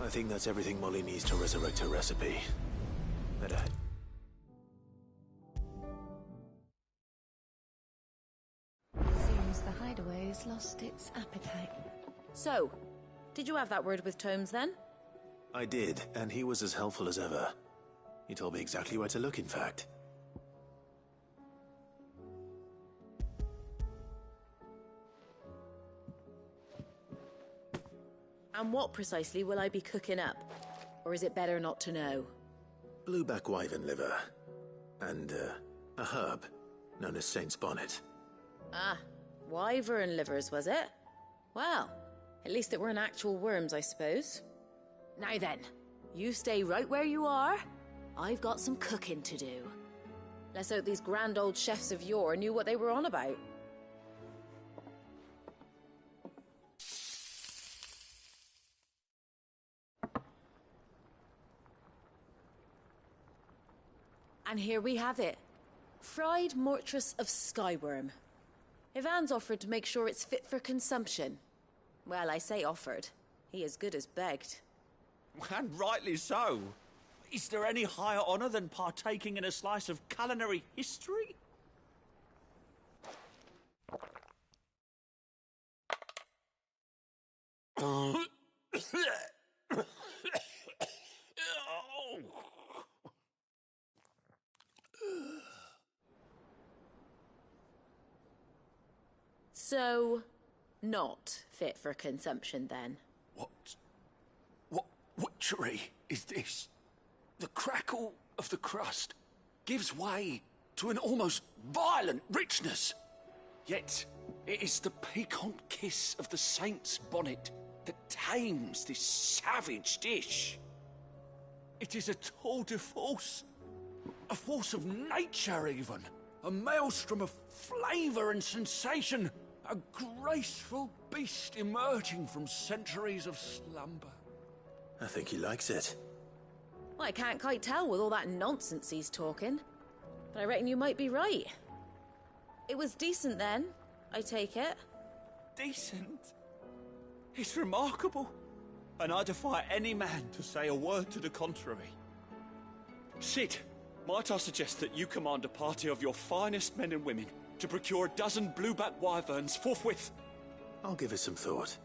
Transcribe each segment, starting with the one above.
I think that's everything Molly needs to resurrect her recipe. Better head. Seems the hideaway's lost its appetite. So, did you have that word with Tomes then? I did, and he was as helpful as ever. He told me exactly where to look, in fact. And what precisely will I be cooking up? Or is it better not to know? Blueback wyvern liver. And, a herb known as Saint's Bonnet. Ah, wyvern livers, was it? Well, at least it weren't actual worms, I suppose. Now then, you stay right where you are. I've got some cooking to do. Let's hope these grand old chefs of yore knew what they were on about. And here we have it. Fried mortress of skyworm. Ivan's offered to make sure it's fit for consumption. Well, I say offered. He as good as begged. And rightly so. Is there any higher honor than partaking in a slice of culinary history? So, not fit for consumption then? What witchery is this? The crackle of the crust gives way to an almost violent richness. Yet, it is the piquant kiss of the saint's bonnet that tames this savage dish. It is a tour de force. A force of nature, even. A maelstrom of flavour and sensation. A graceful beast emerging from centuries of slumber. I think he likes it. Well, I can't quite tell with all that nonsense he's talking. But I reckon you might be right. It was decent then, I take it. Decent? It's remarkable. And I defy any man to say a word to the contrary. Sid, might I suggest that you command a party of your finest men and women to procure a dozen blueback wyverns forthwith? I'll give it some thought.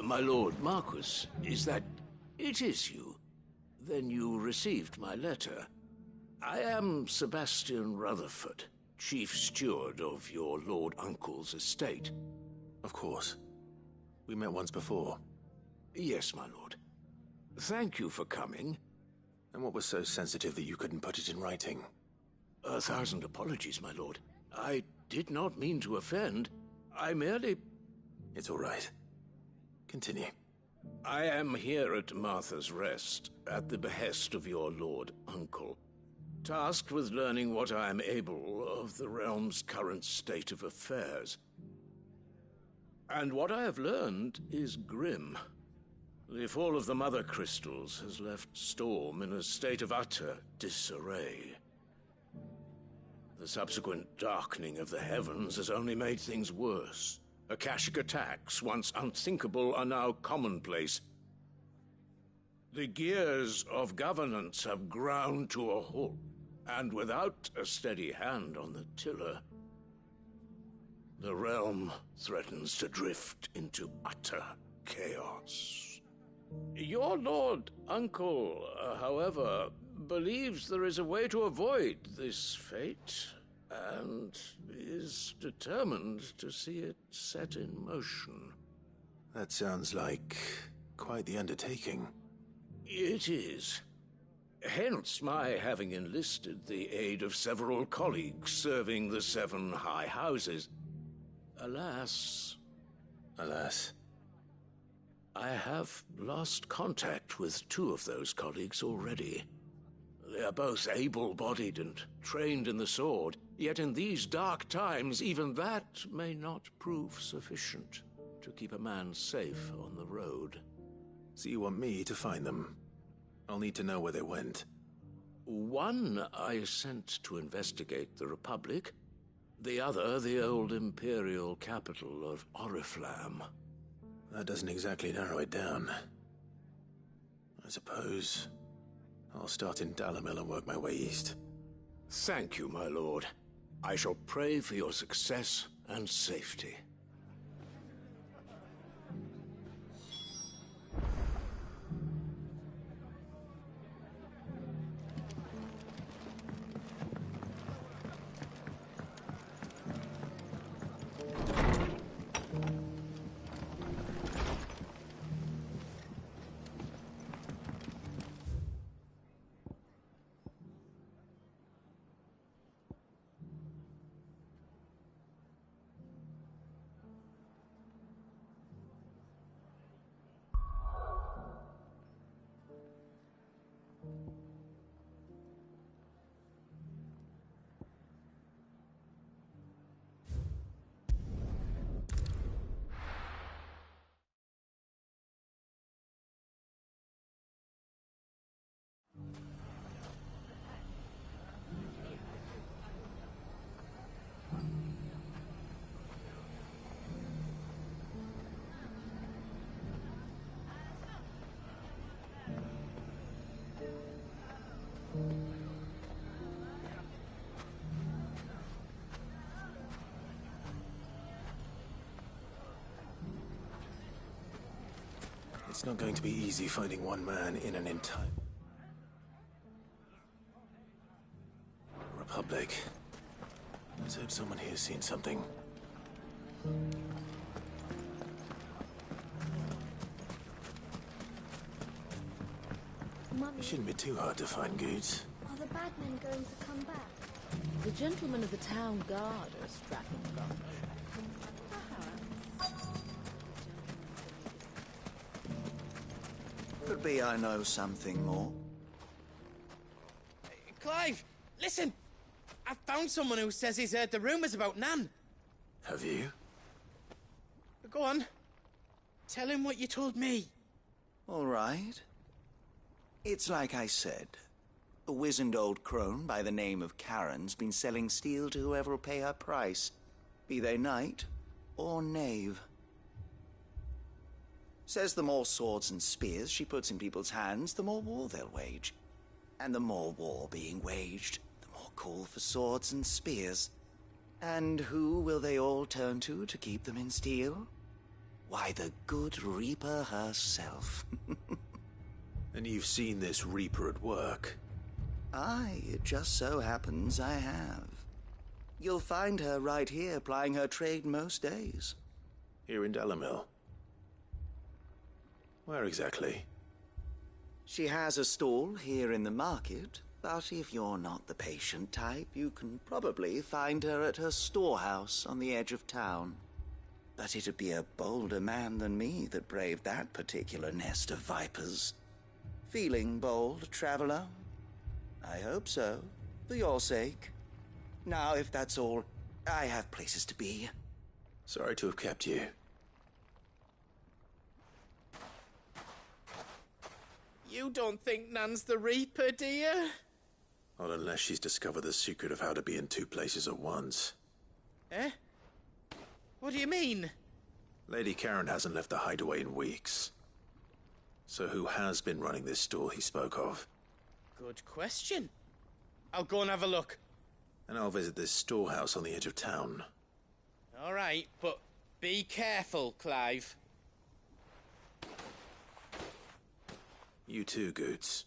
My lord Marquis, is that... It is you. Then you received my letter. I am Sebastian Rutherford, chief steward of your lord uncle's estate. Of course. We met once before. Yes, my lord. Thank you for coming. And what was so sensitive that you couldn't put it in writing? 1,000 apologies, my lord. I did not mean to offend. I merely... It's all right. Continue. I am here at Martha's Rest, at the behest of your lord uncle, tasked with learning what I am able of the realm's current state of affairs. And what I have learned is grim. The fall of the Mother Crystals has left Storm in a state of utter disarray. The subsequent darkening of the heavens has only made things worse. Akashic attacks, once unthinkable, are now commonplace. The gears of governance have ground to a halt, and without a steady hand on the tiller, The realm threatens to drift into utter chaos. Your Lord Uncle, however, believes there is a way to avoid this fate, and is determined to see it set in motion. That sounds like quite the undertaking. It is. Hence my having enlisted the aid of several colleagues serving the 7 high houses. Alas, I have lost contact with 2 of those colleagues already. They are both able-bodied and trained in the sword, yet in these dark times even that may not prove sufficient to keep a man safe on the road. So you want me to find them? I'll need to know where they went. One I sent to investigate the Republic, the other the old Imperial capital of Oriflamme. That doesn't exactly narrow it down. I suppose I'll start in Dalamil and work my way east. Thank you, my lord. I shall pray for your success and safety. It's not going to be easy finding one man in an entire Republic. Let's hope someone here's seen something. Mummy, It shouldn't be too hard to find goods. are the bad men going to come back? The gentlemen of the town guard are strapping guard. Could be I know something more. Clive, listen! I found someone who says he's heard the rumours about Nan. Have you? Go on. Tell him what you told me. All right. It's like I said. A wizened old crone by the name of Karen's been selling steel to whoever will pay her price, be they knight or knave. Says the more swords and spears she puts in people's hands, the more war they'll wage. And the more war being waged, the more call for swords and spears. And who will they all turn to keep them in steel? Why, the good Reaper herself. And you've seen this Reaper at work? Aye, it just so happens I have. You'll find her right here plying her trade most days. Here in Dalamil? Where exactly? She has a stall here in the market, but if you're not the patient type, you can probably find her at her storehouse on the edge of town. But it'd be a bolder man than me that braved that particular nest of vipers. Feeling bold, traveler? I hope so, for your sake. Now, if that's all, I have places to be. Sorry to have kept you. You don't think Nan's the Reaper, do you? Not unless she's discovered the secret of how to be in 2 places at once. Eh? What do you mean? Lady Karen hasn't left the hideaway in weeks. So who has been running this stall he spoke of? Good question. I'll go and have a look. And I'll visit this storehouse on the edge of town. All right, but be careful, Clive. You too, Goots.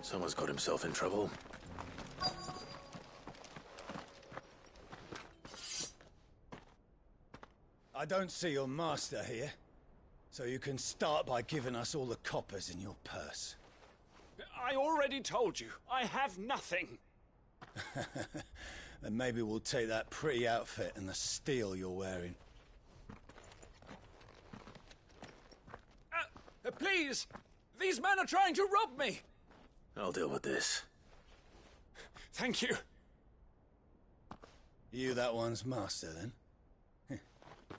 Someone's got himself in trouble. I don't see your master here, so you can start by giving us all the coppers in your purse. I already told you, I have nothing. Then maybe we'll take that pretty outfit and the steel you're wearing. Please! These men are trying to rob me! I'll deal with this. Thank you. You that one's master, then?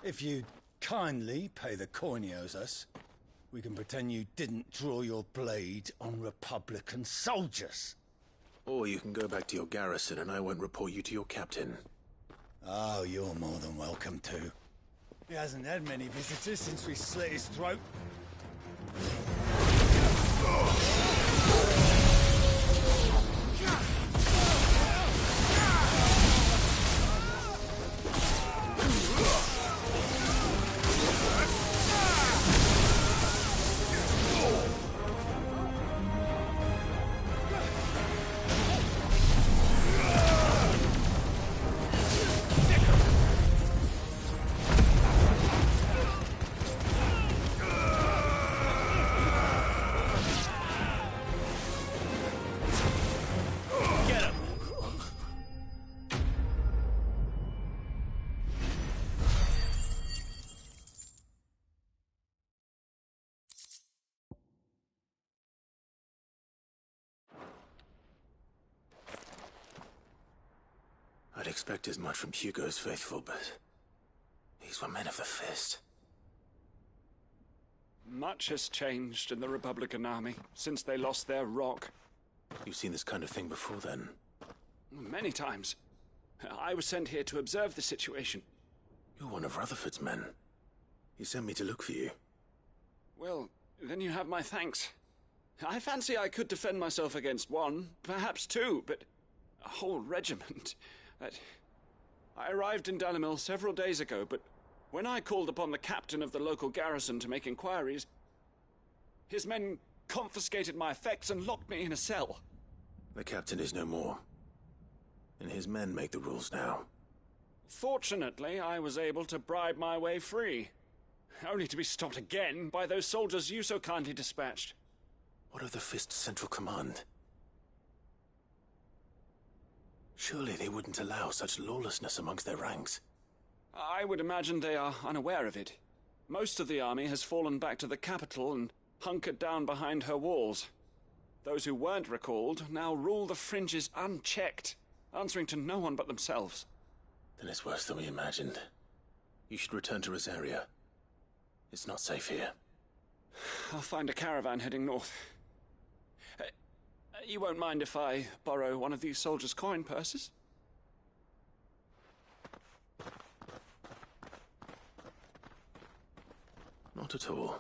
If you kindly pay the coin he owes us, we can pretend you didn't draw your blade on Republican soldiers. Or you can go back to your garrison and I won't report you to your captain. Oh, you're more than welcome to. He hasn't had many visitors since we slit his throat. I'd expect as much from Hugo's faithful, but these were men of the fist. Much has changed in the Republican army since they lost their rock. You've seen this kind of thing before, then? Many times. I was sent here to observe the situation. You're one of Rutherford's men. He sent me to look for you. Well, then you have my thanks. I fancy I could defend myself against one, perhaps two, but a whole regiment. I arrived in Dalimil several days ago, but when I called upon the captain of the local garrison to make inquiries, his men confiscated my effects and locked me in a cell. The captain is no more, and his men make the rules now. Fortunately, I was able to bribe my way free, only to be stopped again by those soldiers you so kindly dispatched. What of the Fist's central command? Surely they wouldn't allow such lawlessness amongst their ranks. I would imagine they are unaware of it. Most of the army has fallen back to the capital and hunkered down behind her walls. Those who weren't recalled now rule the fringes unchecked, answering to no one but themselves. Then it's worse than we imagined. You should return to Rosaria. It's not safe here. I'll find a caravan heading north. You won't mind if I borrow one of these soldiers' coin purses? Not at all.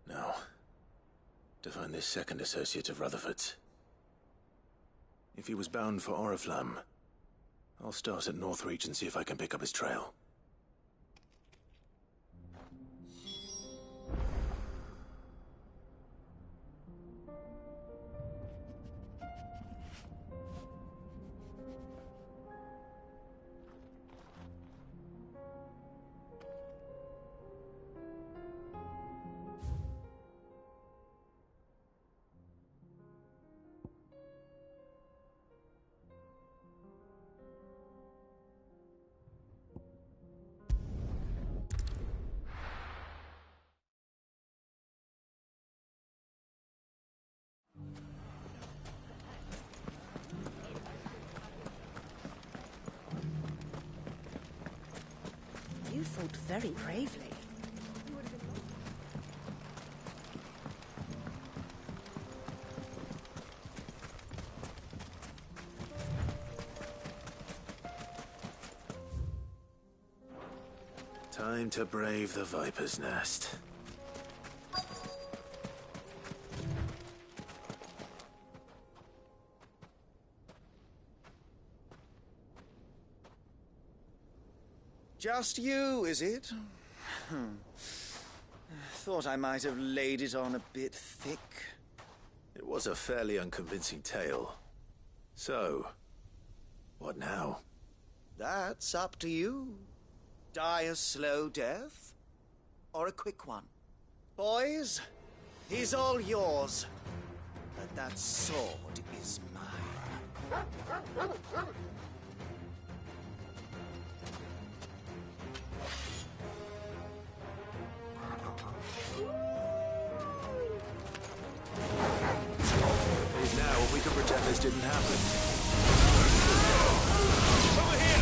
Now, to find this second associate of Rutherford's. If he was bound for Oriflamme, I'll start at Northreach and see if I can pick up his trail. very bravely. Time to brave the Viper's Nest. Just you, is it? Thought I might have laid it on a bit thick. It was a fairly unconvincing tale. So, what now? That's up to you. Die a slow death, or a quick one. Boys, he's all yours. But that sword is mine. Is now when we can pretend this didn't happen. Over here!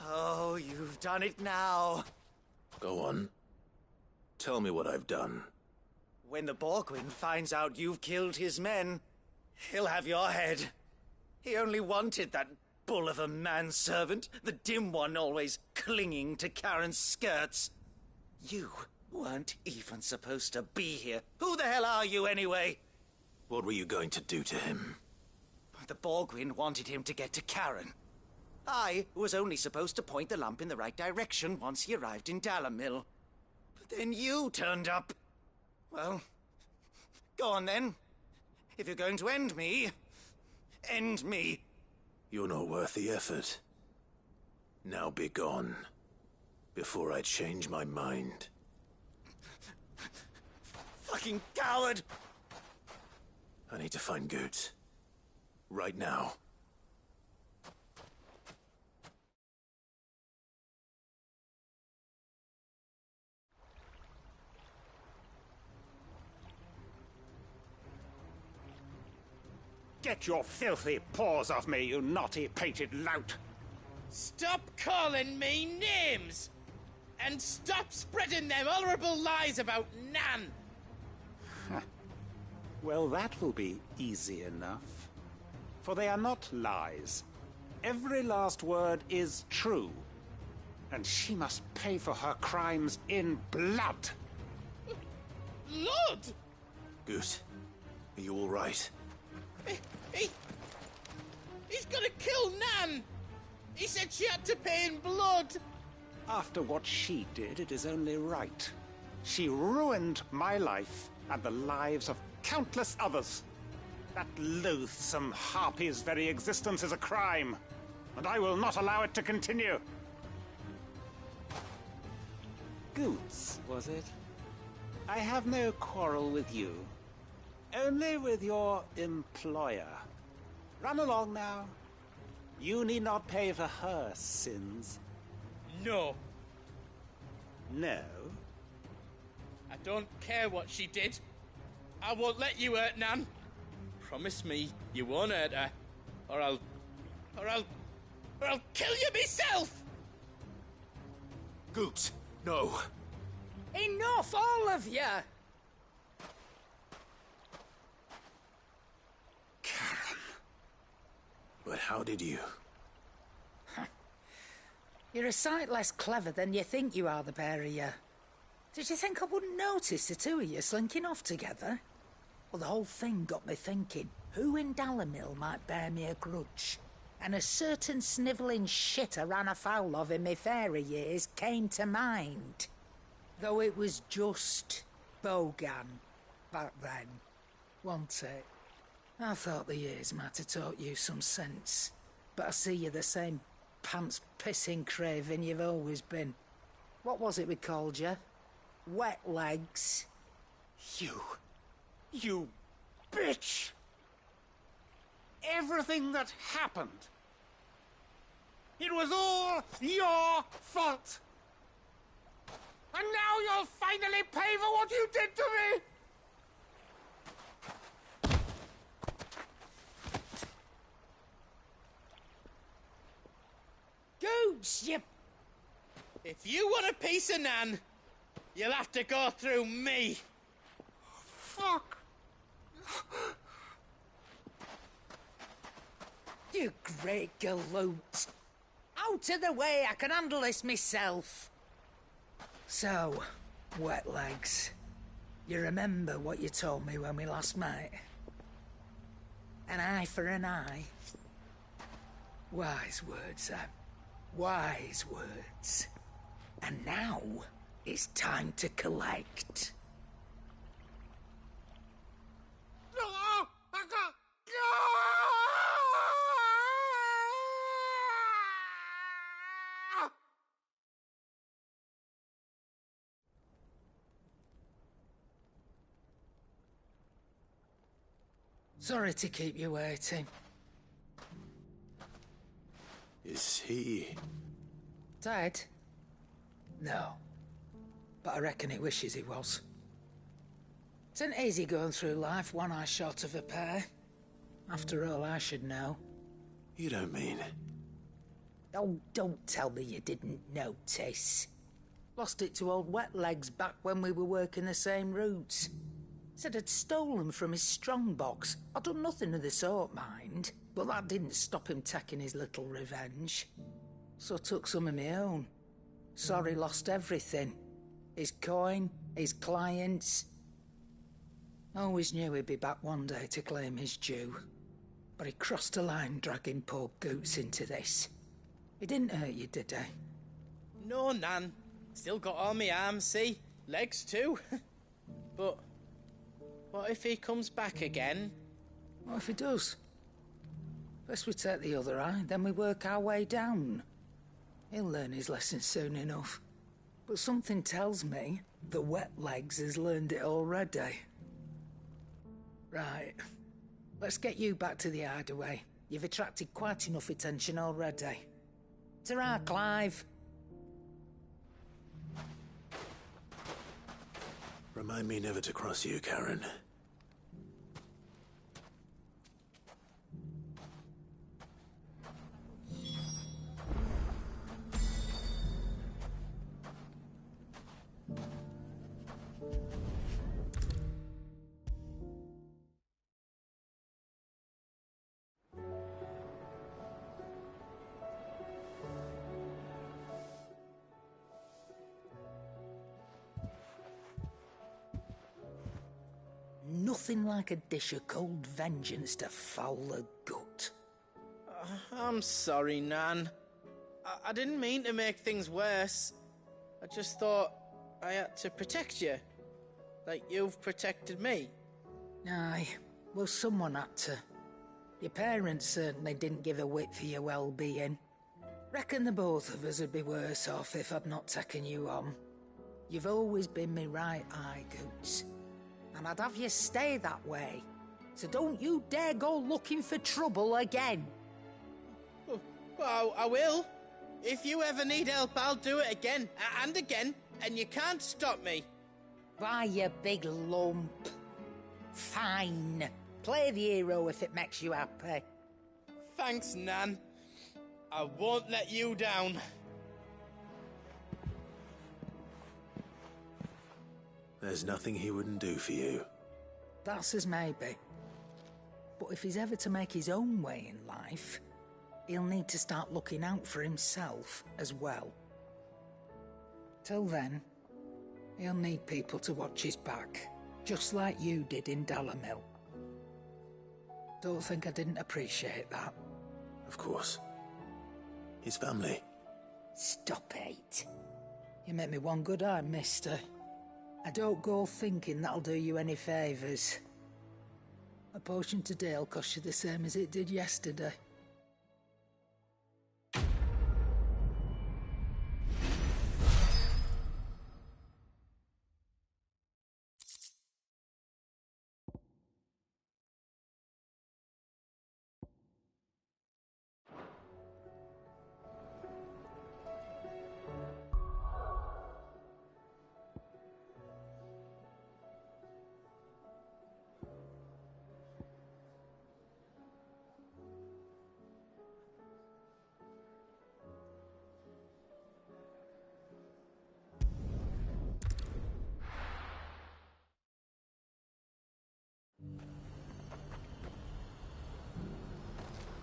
Oh, you've done it now. Go on. Tell me what I've done. When the Borgwyn finds out you've killed his men, he'll have your head. He only wanted that bull of a manservant, the dim one always clinging to Karen's skirts. You weren't even supposed to be here. Who the hell are you, anyway? What were you going to do to him? The Borgwyn wanted him to get to Karen. I was only supposed to point the lamp in the right direction once he arrived in Dalamil. But then you turned up. Well, go on then. If you're going to end me, end me. You're not worth the effort. Now be gone, before I change my mind. Fucking coward! I need to find Goots. Right now. Get your filthy paws off me, you naughty-pated lout! Stop calling me names! And stop spreading them horrible lies about Nan! Well, that will be easy enough. For they are not lies. Every last word is true. And she must pay for her crimes in blood. Lord! Goot, are you all right? He's gonna kill Nan! He said she had to pay in blood! After what she did, it is only right. She ruined my life and the lives of countless others. That loathsome harpy's very existence is a crime, and I will not allow it to continue. Goots, was it? I have no quarrel with you. Only with your employer. Run along now. You need not pay for her sins. No. No? I don't care what she did. I won't let you hurt Nan. Promise me you won't hurt her, or I'll kill you myself! Goots, no. Enough, all of you! Karen. But how did you? You're a sight less clever than you think you are, the pair of you. Did you think I wouldn't notice the two of you slinking off together? Well, the whole thing got me thinking, who in Dalamil might bear me a grudge? And a certain snivelling shit I ran afoul of in my fairy years came to mind. Though it was just Bogan back then, wasn't it? I thought the years might have taught you some sense, but I see you're the same pants-pissing craven you've always been. What was it we called you? Wet legs? You bitch! Everything that happened, it was all your fault! And now you'll finally pay for what you did to me! Goots, you... If you want a piece of Nan, you'll have to go through me. Fuck! You great galoot. Out of the way, I can handle this myself. So, wet legs, you remember what you told me when we last met? An eye for an eye. Wise words, Sam. Wise words. And now, it's time to collect. Sorry to keep you waiting. Is he... Dead? No. But I reckon he wishes he was. It isn't easy going through life one eye short of a pair. After all, I should know. You don't mean... Oh, don't tell me you didn't notice. Lost it to old Wet Legs back when we were working the same routes. Said I'd stolen from his strongbox. I'd done nothing of the sort, mind. But that didn't stop him taking his little revenge. So I took some of my own. Sorry, lost everything. His coin, his clients. Always knew he'd be back one day to claim his due. But he crossed a line dragging poor Goots into this. He didn't hurt you, did he? No, Nan. Still got all my arms, see? Legs too. But what if he comes back again? What if he does? First we take the other eye, then we work our way down. He'll learn his lesson soon enough. But something tells me the Wet Legs has learned it already. Right. Let's get you back to the hideaway. You've attracted quite enough attention already. Ta-ra, Clive. Remind me never to cross you, Karen. Nothing like a dish of cold vengeance to foul the gut. I'm sorry, Nan. I didn't mean to make things worse. I just thought I had to protect you. Like you've protected me. Aye, well, someone had to. Your parents certainly didn't give a whit for your well-being. Reckon the both of us would be worse off if I'd not taken you on. You've always been me right eye, Goots. And I'd have you stay that way. So don't you dare go looking for trouble again. Well, I will. If you ever need help, I'll do it again and again, and you can't stop me. Why, you big lump. Fine. Play the hero if it makes you happy. Thanks, Nan. I won't let you down. There's nothing he wouldn't do for you. That's as maybe. But if he's ever to make his own way in life, he'll need to start looking out for himself as well. Till then, he'll need people to watch his back, just like you did in Dalamil. Don't think I didn't appreciate that. Of course. His family. Stop it. You make me one good eye, mister. I don't go thinking that'll do you any favours. A potion today'll cost you the same as it did yesterday.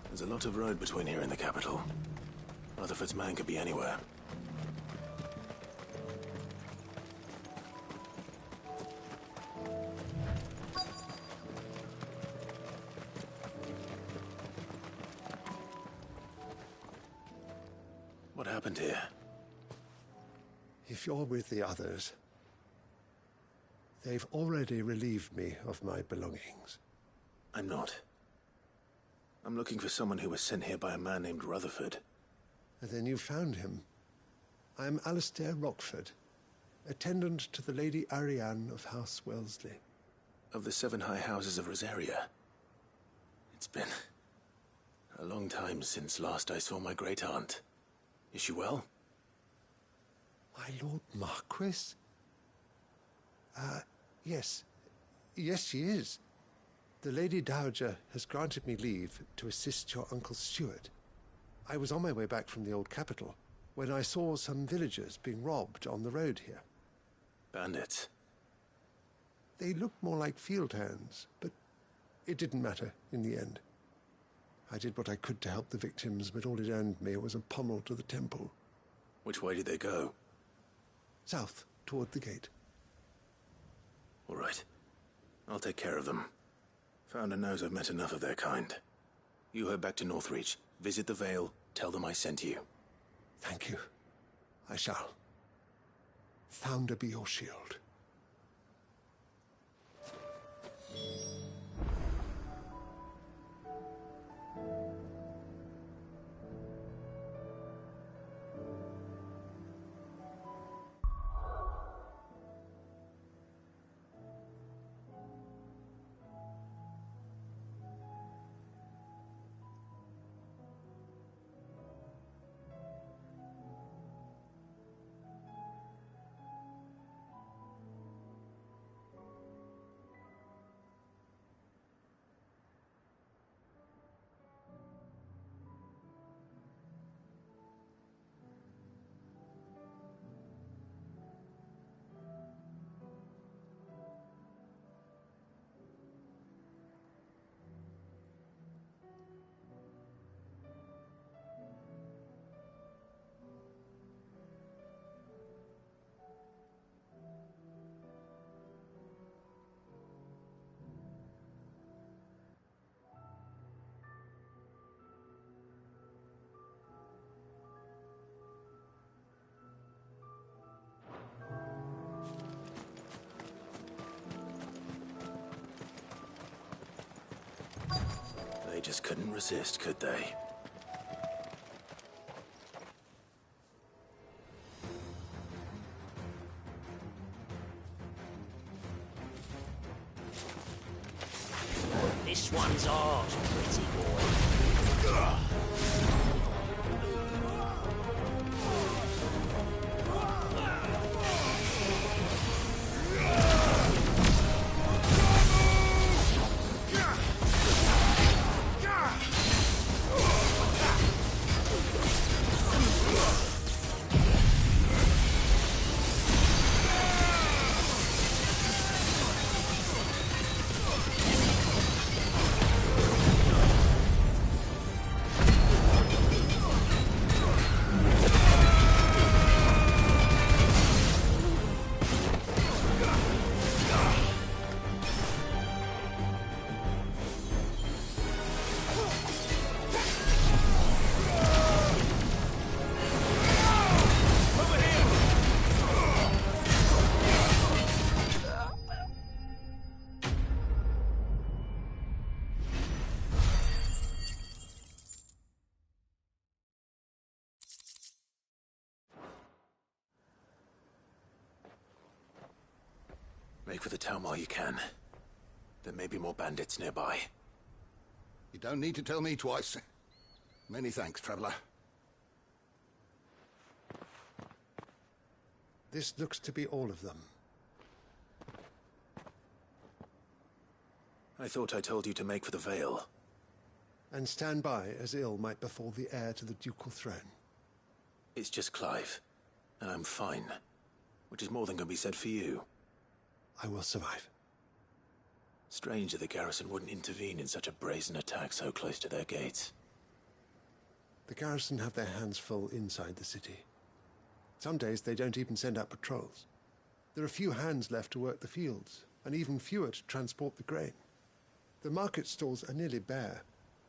There's a lot of road between here and the capital. Rutherford's man could be anywhere. What happened here? If you're with the others, they've already relieved me of my belongings. I'm not. I'm looking for someone who was sent here by a man named Rutherford. And then you found him. I'm Alistair Rockford, attendant to the Lady Ariane of House Wellesley. Of the 7 high houses of Rosaria. It's been a long time since last I saw my great-aunt. Is she well? My Lord Marquis? Yes. Yes, she is. The Lady Dowager has granted me leave to assist your Uncle Stuart. I was on my way back from the old capital when I saw some villagers being robbed on the road here. Bandits? They looked more like field hands, but it didn't matter in the end. I did what I could to help the victims, but all it earned me was a pommel to the temple. Which way did they go? South, toward the gate. All right. I'll take care of them. Founder knows I've met enough of their kind. You head back to Northreach, visit the Vale, tell them I sent you. Thank you. I shall. Founder be your shield. They just couldn't resist, could they? This one's ours, pretty boy. Make for the town while you can. There may be more bandits nearby. You don't need to tell me twice. Many thanks, traveler. This looks to be all of them. I thought I told you to make for the Vale. And stand by as ill might befall the heir to the ducal throne. It's just Clive, and I'm fine. Which is more than can be said for you. I will survive. Strange that the garrison wouldn't intervene in such a brazen attack so close to their gates. The garrison have their hands full inside the city. Some days they don't even send out patrols. There are few hands left to work the fields, and even fewer to transport the grain. The market stalls are nearly bare,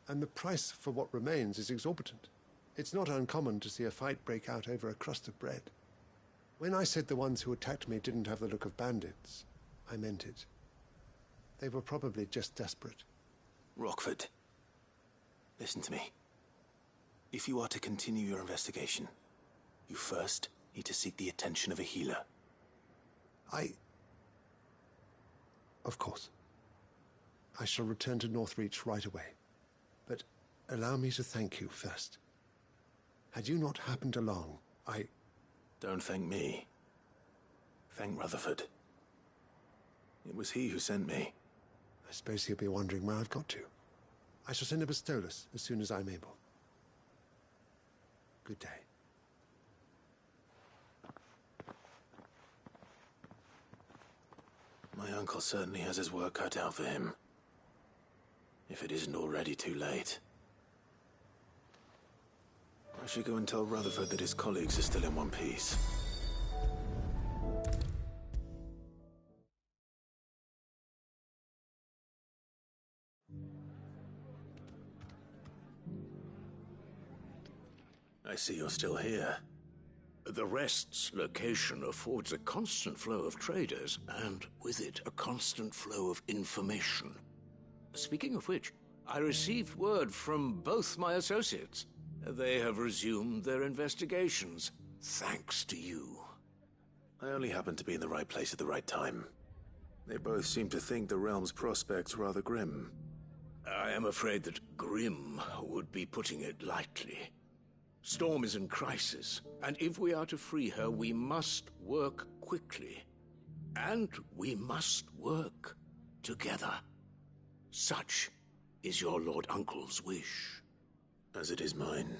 and the price for what remains is exorbitant. It's not uncommon to see a fight break out over a crust of bread. When I said the ones who attacked me didn't have the look of bandits, I meant it. They were probably just desperate. Rockford, listen to me. If you are to continue your investigation, you first need to seek the attention of a healer. Of course. I shall return to Northreach right away. But allow me to thank you first. Had you not happened along, Don't thank me. Thank Rutherford. It was he who sent me. I suppose he'll be wondering where I've got to. I shall send a Bistolus as soon as I'm able. Good day. My uncle certainly has his work cut out for him. If it isn't already too late. I should go and tell Rutherford that his colleagues are still in one piece. I see you're still here. The Rest's location affords a constant flow of traders, and with it, a constant flow of information. Speaking of which, I received word from both my associates. They have resumed their investigations, thanks to you. I only happened to be in the right place at the right time. They both seem to think the realm's prospects rather grim. I am afraid that grim would be putting it lightly. Storm is in crisis, and if we are to free her, we must work quickly. And we must work together. Such is your Lord Uncle's wish. As it is mine.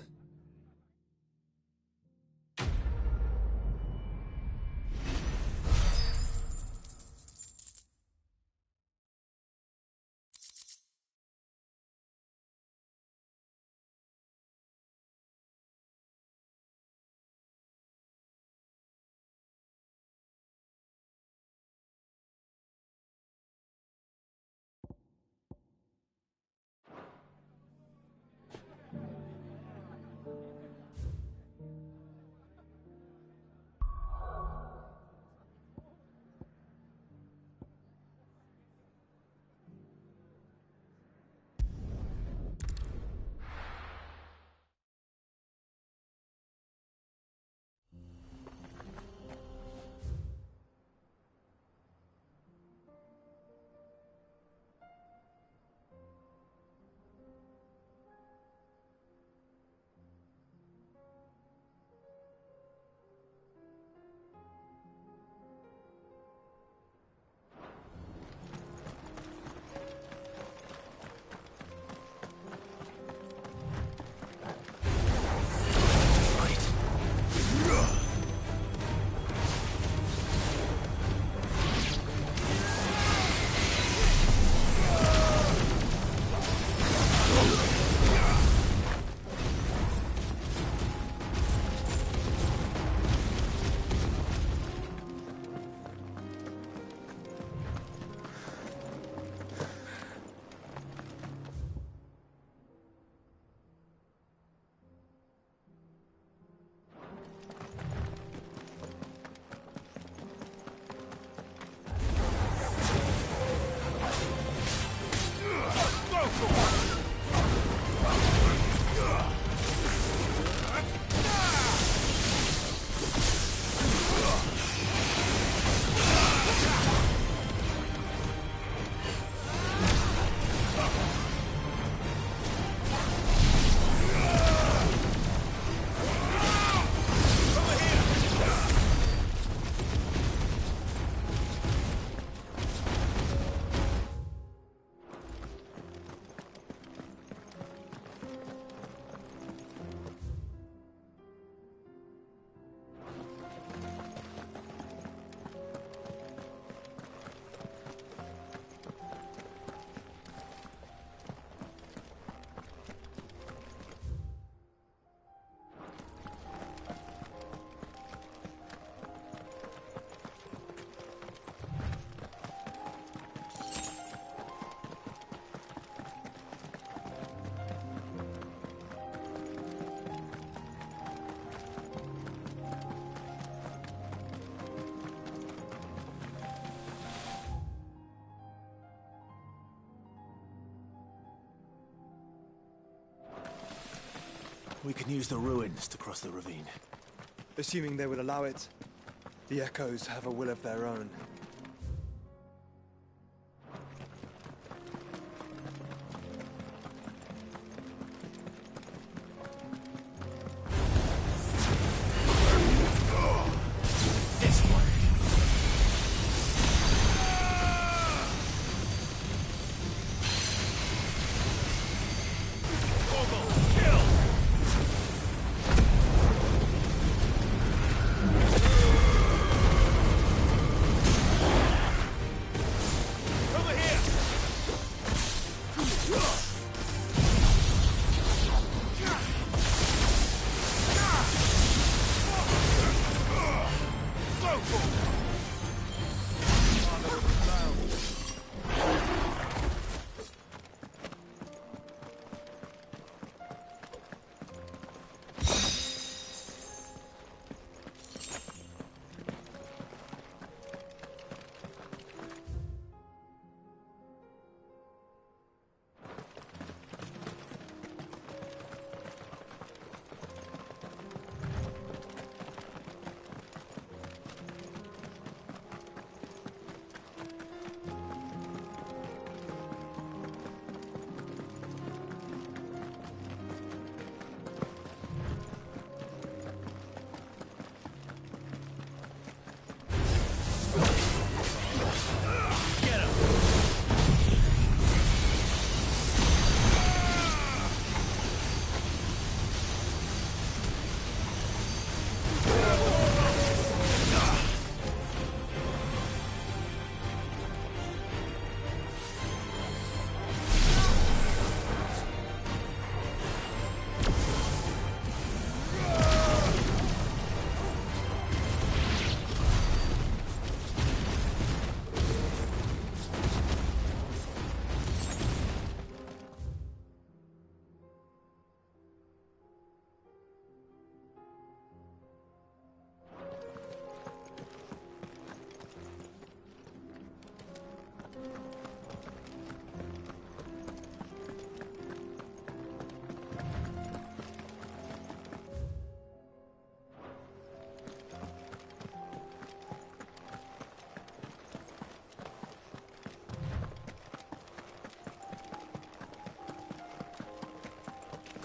We can use the ruins to cross the ravine. Assuming they will allow it. The Echoes have a will of their own.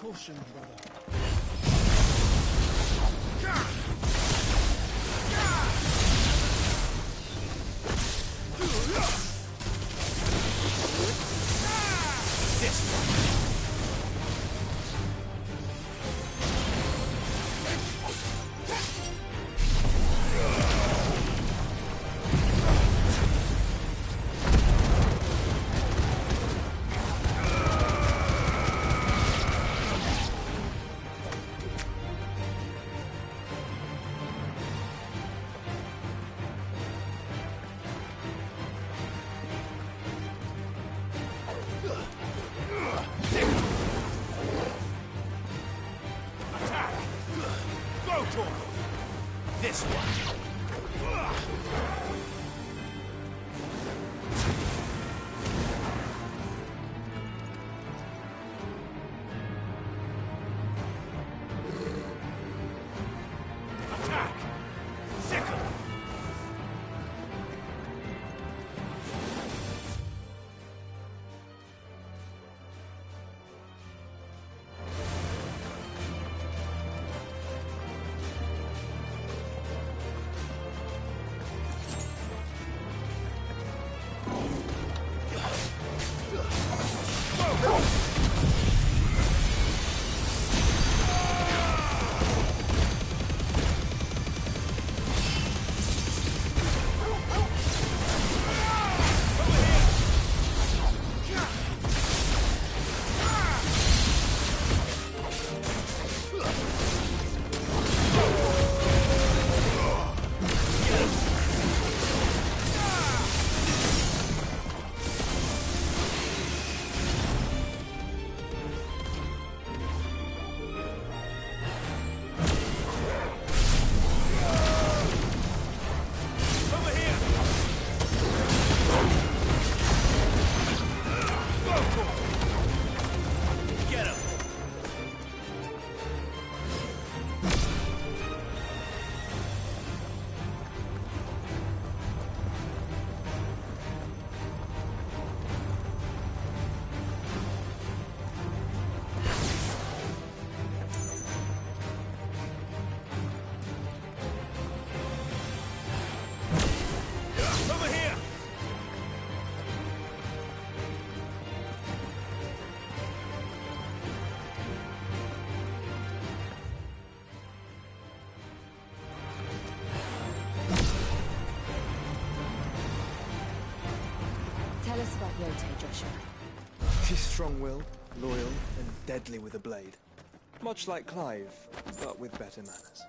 Caution, brother. Tell us about Yote, Joshua. She's strong-willed, loyal, and deadly with a blade. Much like Clive, but with better manners.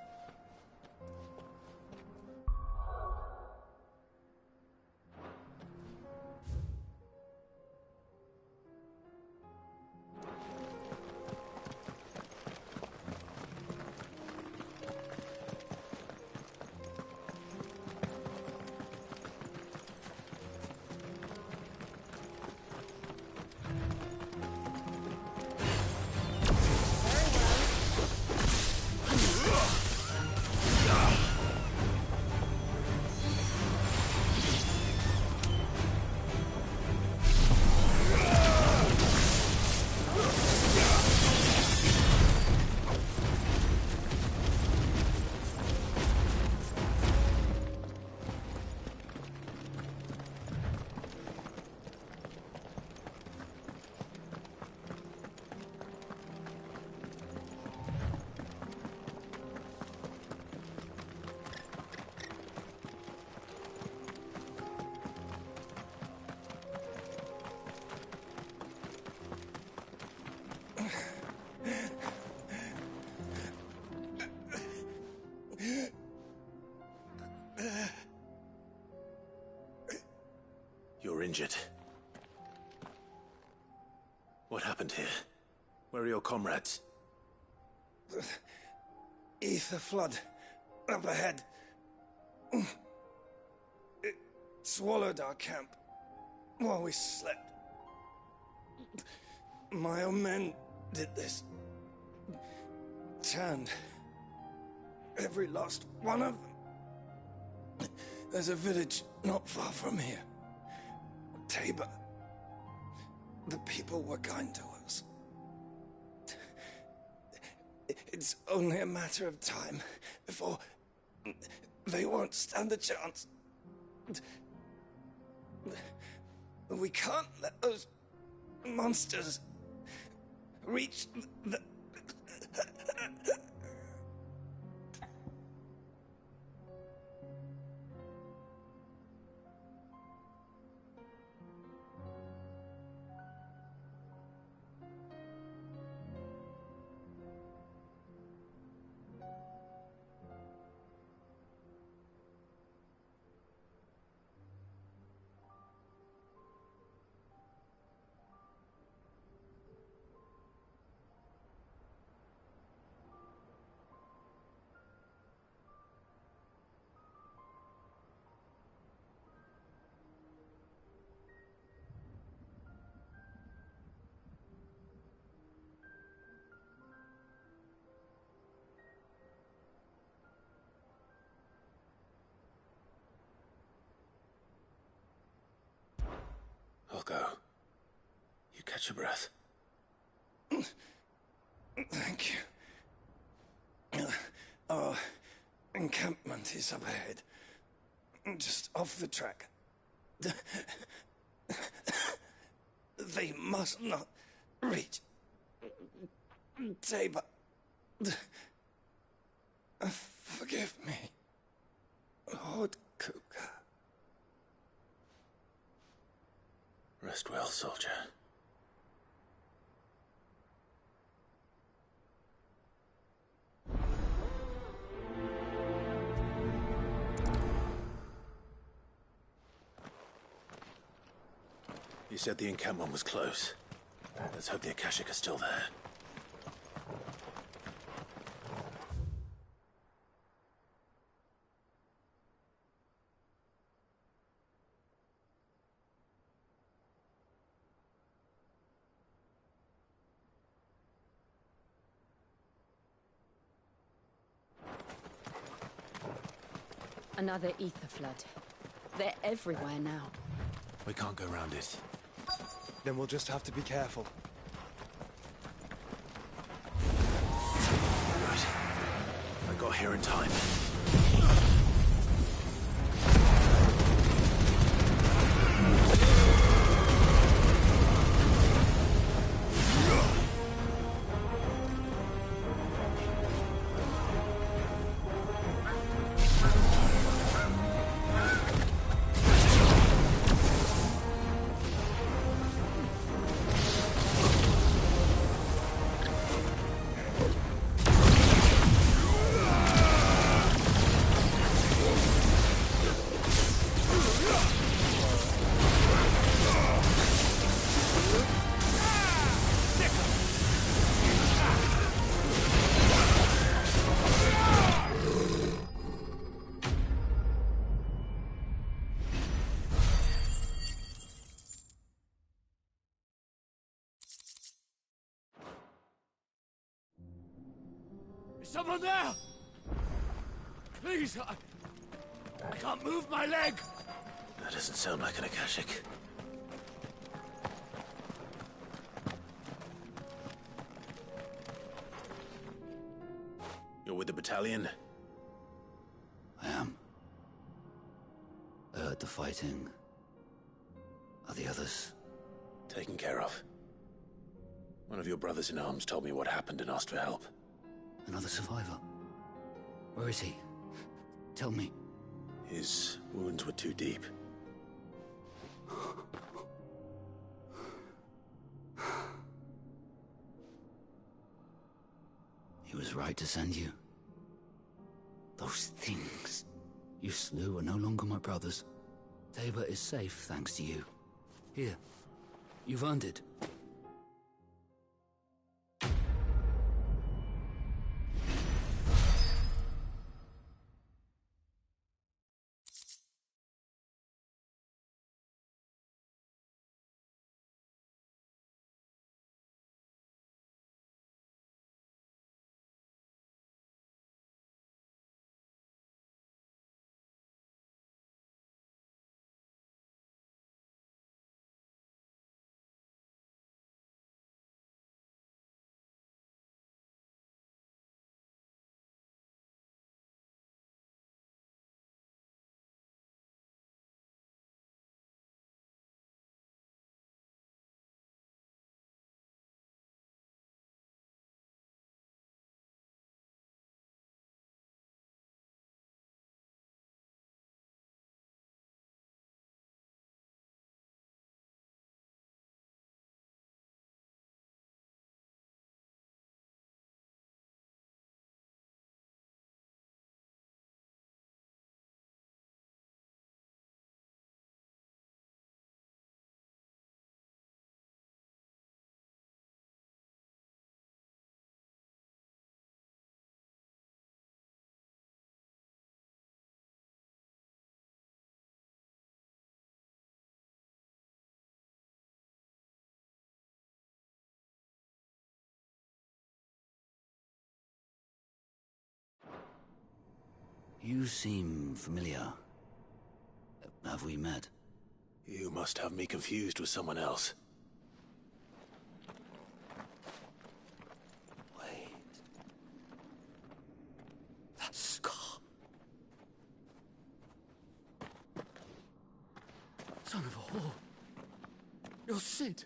You're injured. What happened here? Where are your comrades? Ether flood. Up ahead. It swallowed our camp while we slept. My own men did this. Turned every last one of them. There's a village not far from here. Tabor. The people were kind to us. It's only a matter of time before they won't stand a chance. We can't let those monsters reach the... I'll go. You catch your breath. Thank you. Our encampment is up ahead. Just off the track. They must not reach Tabor. Forgive me, Lord Kuka. Rest well, soldier. You said the encampment was close. Let's hope the Akashic are still there. Another ether flood. They're everywhere now. We can't go round it. Then we'll just have to be careful. Right. I got here in time. Someone there! Please, I can't move my leg! That doesn't sound like an Akashic. You're with the battalion? I am. I heard the fighting. Are the others? Taken care of. One of your brothers-in-arms told me what happened and asked for help. Another survivor? Where is he? Tell me. His wounds were too deep. He was right to send you. Those things you slew are no longer my brothers. Tabor is safe thanks to you. Here, you've earned it. You seem familiar. Have we met? You must have me confused with someone else. Wait. That scar. Son of a whore. You're Sid.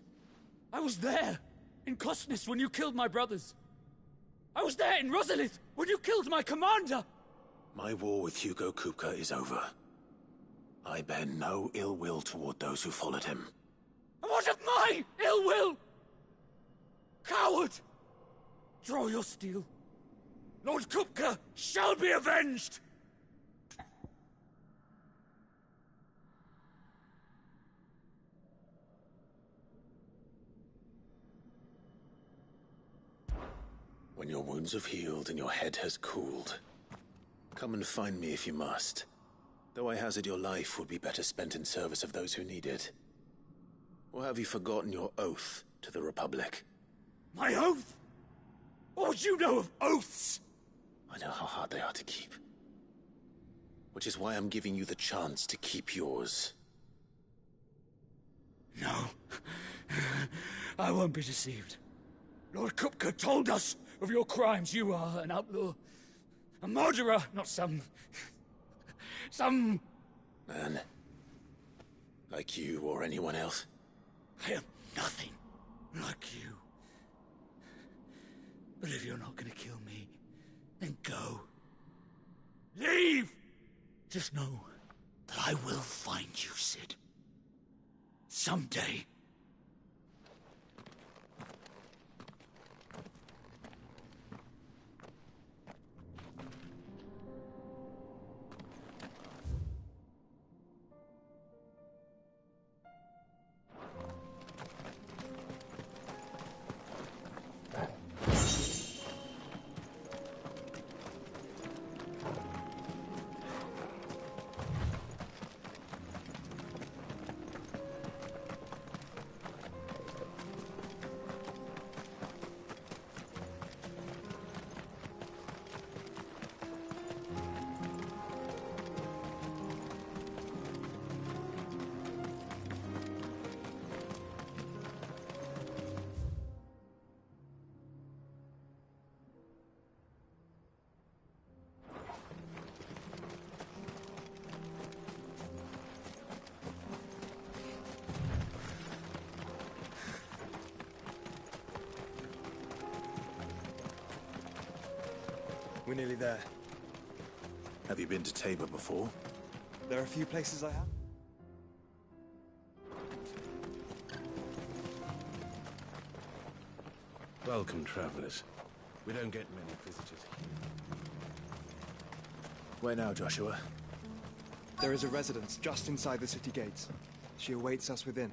I was there, in Cosnes, when you killed my brothers. I was there in Rosalith, when you killed my commander! My war with Hugo Kupka is over. I bear no ill will toward those who followed him. And what of my ill will? Coward! Draw your steel. Lord Kupka shall be avenged! When your wounds have healed and your head has cooled, come and find me if you must. Though I hazard your life would be better spent in service of those who need it. Or have you forgotten your oath to the Republic? My oath? What would you know of oaths? I know how hard they are to keep. Which is why I'm giving you the chance to keep yours. No. I won't be deceived. Lord Kupka told us of your crimes. You are an outlaw. A murderer, not some man. Like you or anyone else. I am nothing like you. But if you're not gonna kill me, then go. Leave! Just know that I will find you, Sid. Someday. we're nearly there. Have you been to Tabor before? There are a few places I have. Welcome, travelers. We don't get many visitors here. Where now, Joshua? There is a residence just inside the city gates. She awaits us within.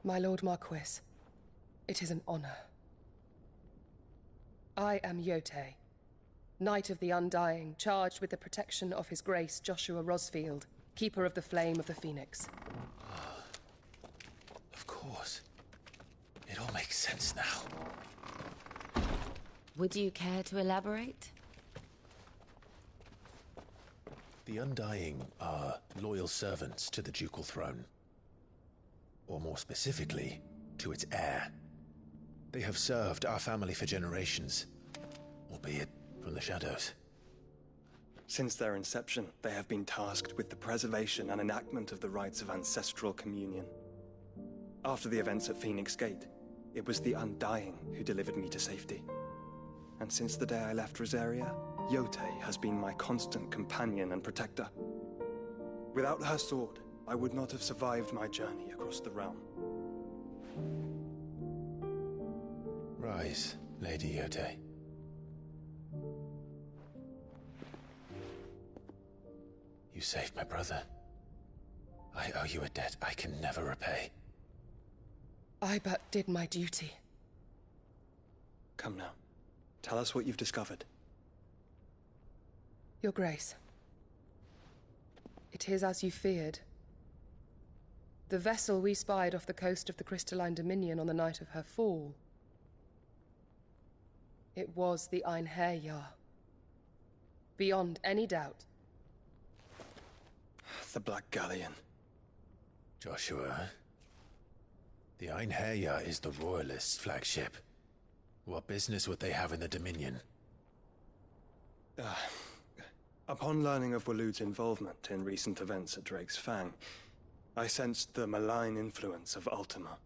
My Lord Marquis, it is an honor. I am Yotei, Knight of the Undying, charged with the protection of His Grace Joshua Rosfield, Keeper of the Flame of the Phoenix. Of course. It all makes sense now. Would you care to elaborate? The Undying are loyal servants to the ducal throne. Or more specifically, to its heir. They have served our family for generations, albeit from the shadows. Since their inception, they have been tasked with the preservation and enactment of the rites of ancestral communion. After the events at Phoenix Gate, it was the Undying who delivered me to safety. And since the day I left Rosaria, Yotei has been my constant companion and protector. Without her sword, I would not have survived my journey across the realm. Rise, Lady Yotei. You saved my brother. I owe you a debt I can never repay. I but did my duty. Come now. Tell us what you've discovered. Your Grace. It is as you feared. The vessel we spied off the coast of the Crystalline Dominion on the night of her fall. It was the Einherjar. Beyond any doubt. The Black Galleon. Joshua, the Einherjar is the Royalists' flagship. What business would they have in the Dominion? Upon learning of Waloed's involvement in recent events at Drake's Fang, I sensed the malign influence of Ultima,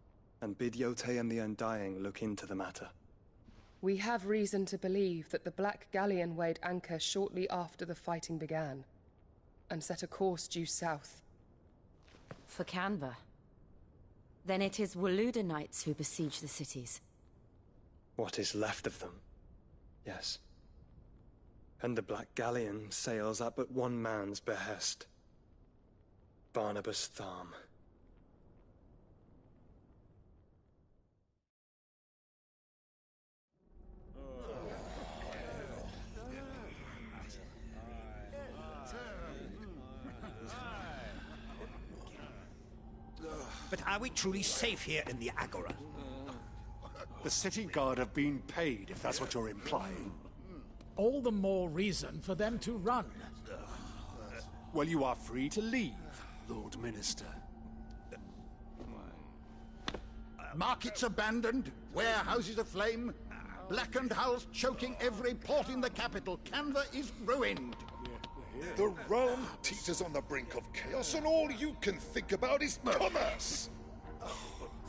and bid Yotei and the Undying look into the matter. We have reason to believe that the Black Galleon weighed anchor shortly after the fighting began, and set a course due south. For Canva. Then it is Waloed Knights who besiege the cities. What is left of them, yes. And the Black Galleon sails at but one man's behest. Barnabas Tharm. But are we truly safe here in the Agora? The city guard have been paid, if that's what you're implying. All the more reason for them to run. Well, you are free to leave, Lord Minister. Markets abandoned, warehouses aflame, blackened hulls choking every port in the capital. Canva is ruined. The realm teeters on the brink of chaos, and all you can think about is commerce!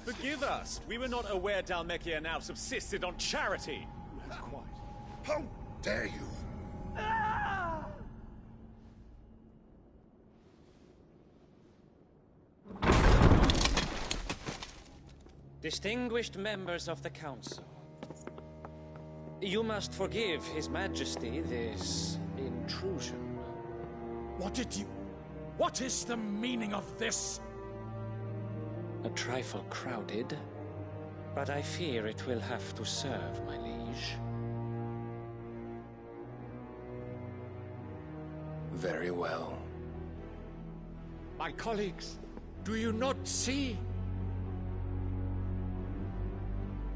Forgive us. We were not aware Dhalmekia now subsisted on charity. Quite. How dare you? Distinguished members of the Council, you must forgive His Majesty this intrusion. What is the meaning of this? A trifle crowded, but I fear it will have to serve, my liege. Very well. My colleagues, do you not see?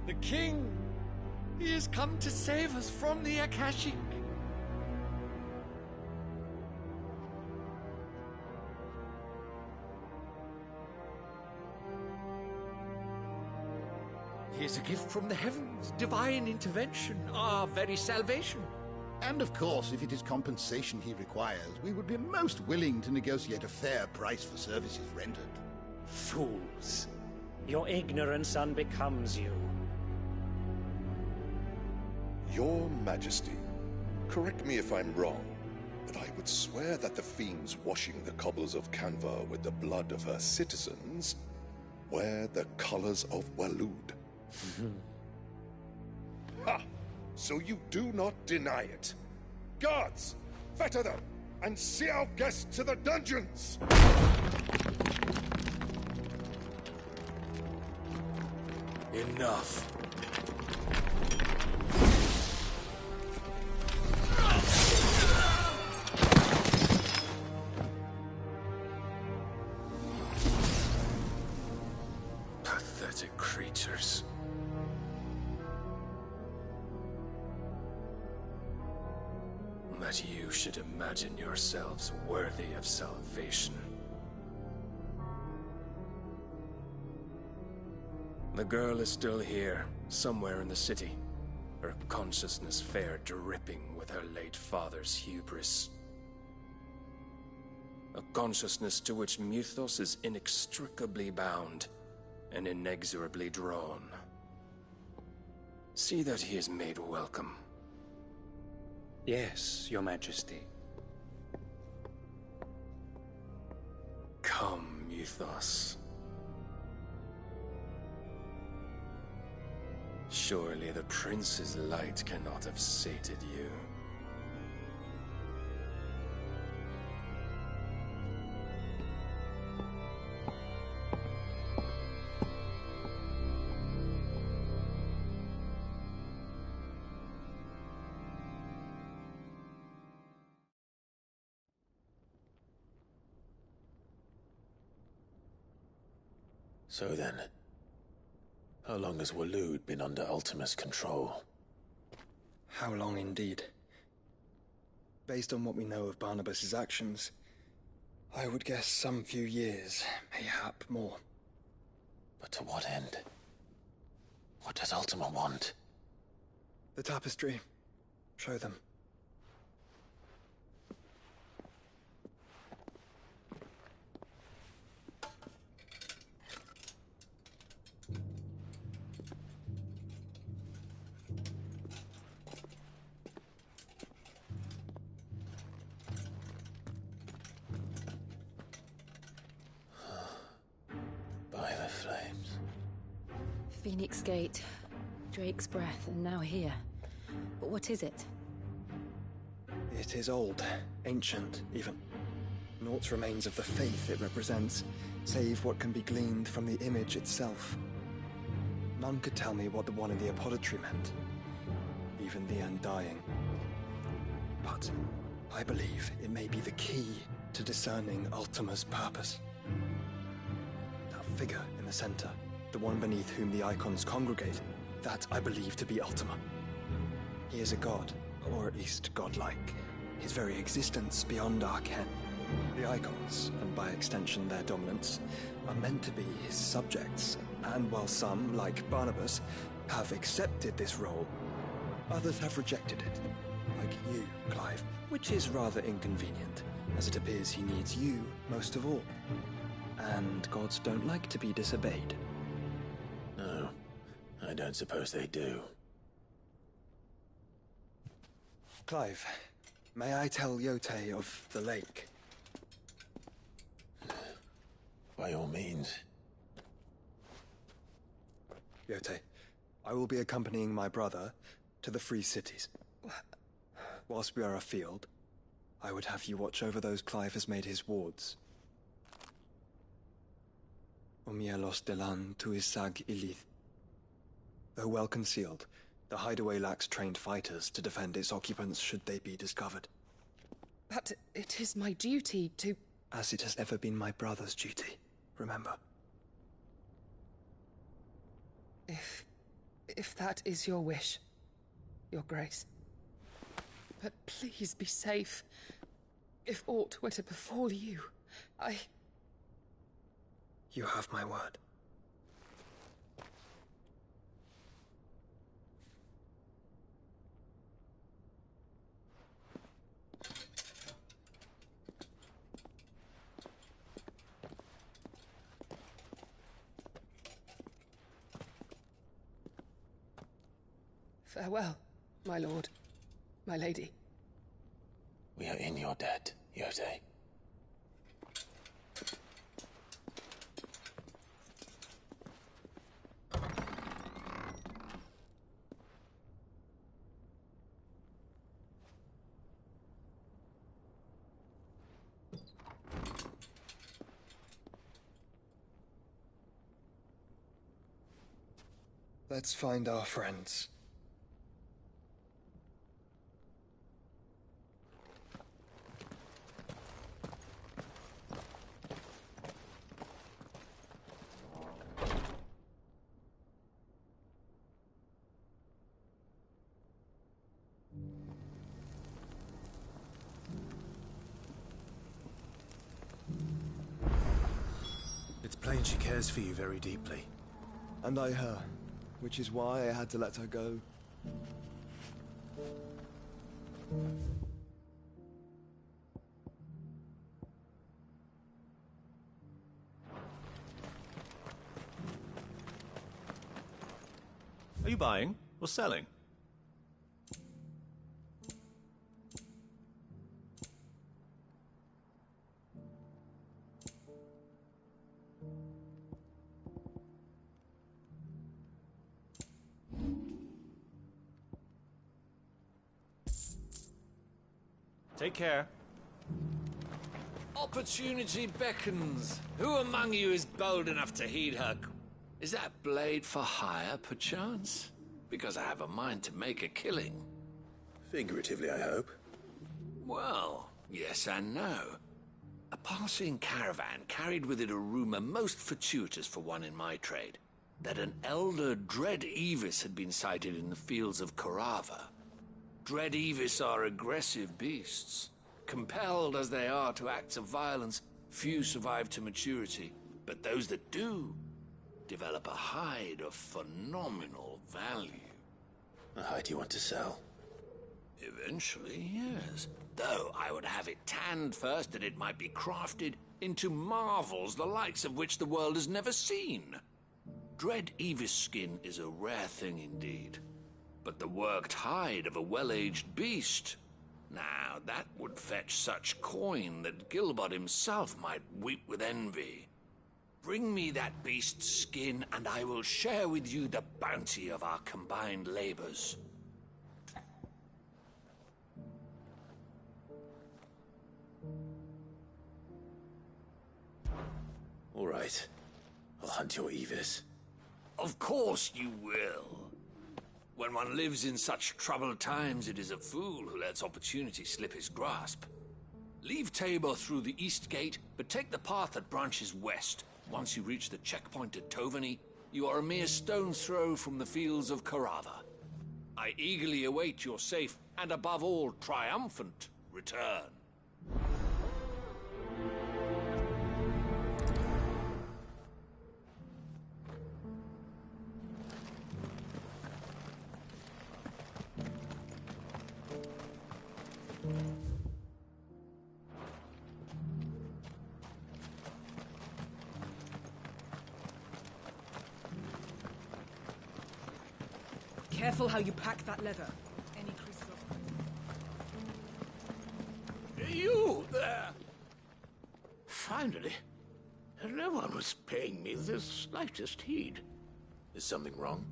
The king! He has come to save us from the Akashic! He is a gift from the heavens, divine intervention, our very salvation. And of course, if it is compensation he requires, we would be most willing to negotiate a fair price for services rendered. Fools. Your ignorance unbecomes you. Your Majesty, correct me if I'm wrong, but I would swear that the fiends washing the cobbles of Canva with the blood of her citizens wear the colors of Waloed. Ha! So you do not deny it. Guards, fetter them, and see our guests to the dungeons! Enough. Pathetic creatures. That you should imagine yourselves worthy of salvation. The girl is still here, somewhere in the city. Her consciousness fair dripping with her late father's hubris. A consciousness to which Mythos is inextricably bound and inexorably drawn. See that he is made welcome. Yes, Your Majesty. Come, Mythos. Surely the prince's light cannot have sated you. So then, how long has Waloed been under Ultima's control? How long indeed? Based on what we know of Barnabas's actions, I would guess some few years, mayhap more. But to what end? What does Ultima want? The tapestry. Show them. Phoenix Gate, Drake's Breath, and now here. But what is it? It is old, ancient, even. Naught remains of the faith it represents, save what can be gleaned from the image itself. None could tell me what the one in the apothecary meant, even the Undying. But I believe it may be the key to discerning Ultima's purpose. That figure in the center, the one beneath whom the icons congregate, that I believe to be Ultima. He is a god, or at least godlike. His very existence beyond our ken. The Icons, and by extension their dominants, are meant to be his subjects, and while some, like Barnabas, have accepted this role, others have rejected it, like you, Clive, which is rather inconvenient, as it appears he needs you most of all. And gods don't like to be disobeyed. No, I don't suppose they do. Clive, may I tell Yote of the lake? By all means. Yote, I will be accompanying my brother to the Free Cities. Whilst we are afield, I would have you watch over those Clive has made his wards. Omielos delan tuisag ilith. Though well concealed, the hideaway lacks trained fighters to defend its occupants should they be discovered. But it is my duty to... As it has ever been my brother's duty, remember. If that is your wish, Your Grace. But please be safe. If aught were to befall you, You have my word. Farewell, my lord, my lady. We are in your debt, Yote. Let's find our friends. It's plain she cares for you very deeply. And I her, which is why I had to let her go. Are you buying or selling? Take care. Opportunity beckons. Who among you is bold enough to heed her? Is that blade for hire, perchance? Because I have a mind to make a killing. Figuratively, I hope. Well, yes and no. A passing caravan carried with it a rumor most fortuitous for one in my trade, that an elder Dread Evis had been sighted in the fields of Korava. Dread Evis are aggressive beasts. Compelled as they are to acts of violence, few survive to maturity, but those that do develop a hide of phenomenal value. A hide you want to sell? Eventually, yes. Though I would have it tanned first that it might be crafted into marvels the likes of which the world has never seen. Dread Evis skin is a rare thing indeed. But the worked hide of a well-aged beast, now that would fetch such coin that Gilbert himself might weep with envy. Bring me that beast's skin, and I will share with you the bounty of our combined labors. All right. I'll hunt your Evis. Of course you will. When one lives in such troubled times, it is a fool who lets opportunity slip his grasp. Leave Tabor through the east gate, but take the path that branches west. Once you reach the checkpoint at Tovany, you are a mere stone's throw from the fields of Korava. I eagerly await your safe, and above all, triumphant return. Careful how you pack that leather. Any creases of... You there! Finally. No one was paying me the slightest heed. Is something wrong?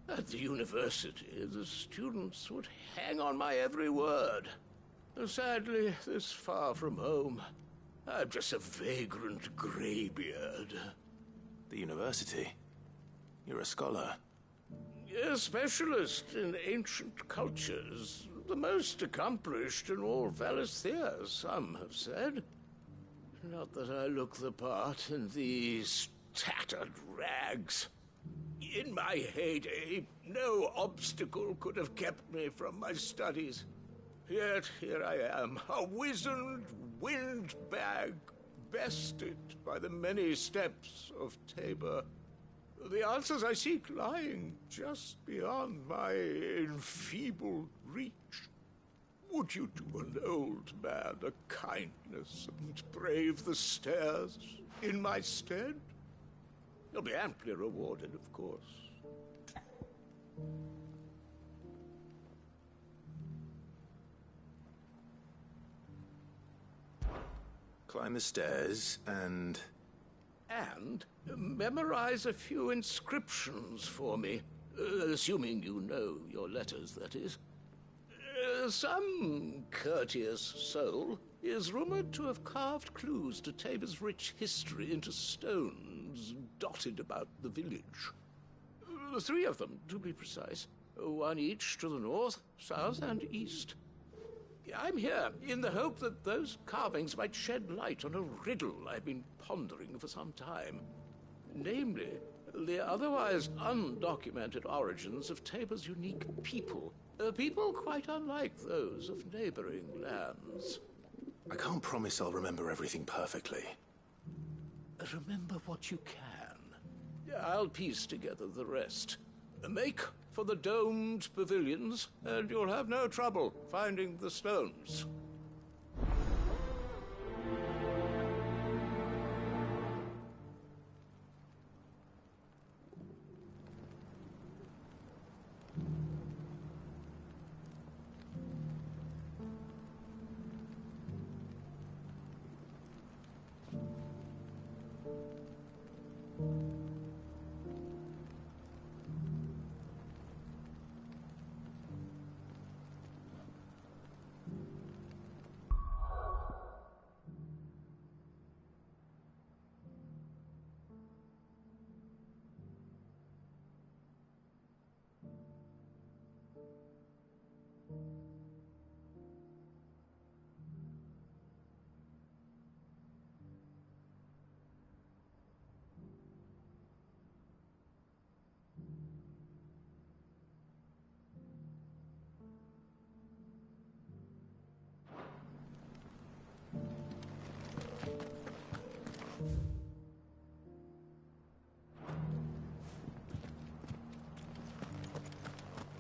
At the university, the students would hang on my every word. Sadly, this far from home, I'm just a vagrant greybeard. The university? You're a scholar. A specialist in ancient cultures. The most accomplished in all Valisthea, some have said. Not that I look the part in these tattered rags. In my heyday, no obstacle could have kept me from my studies. Yet here I am, a wizened windbag, bested by the many steps of Tabor. The answers I seek lying just beyond my enfeebled reach. Would you do an old man a kindness and brave the stairs in my stead? You'll be amply rewarded, of course. Climb the stairs and... And memorize a few inscriptions for me. Assuming you know your letters, that is. Some courteous soul is rumored to have carved clues to Tabor's rich history into stones dotted about the village. 3 of them, to be precise. 1 each to the north, south, and east. I'm here in the hope that those carvings might shed light on a riddle I've been pondering for some time. Namely, the otherwise undocumented origins of Tabor's unique people. A people quite unlike those of neighboring lands. I can't promise I'll remember everything perfectly. Remember what you can. I'll piece together the rest. Make for the domed pavilions, and you'll have no trouble finding the stones.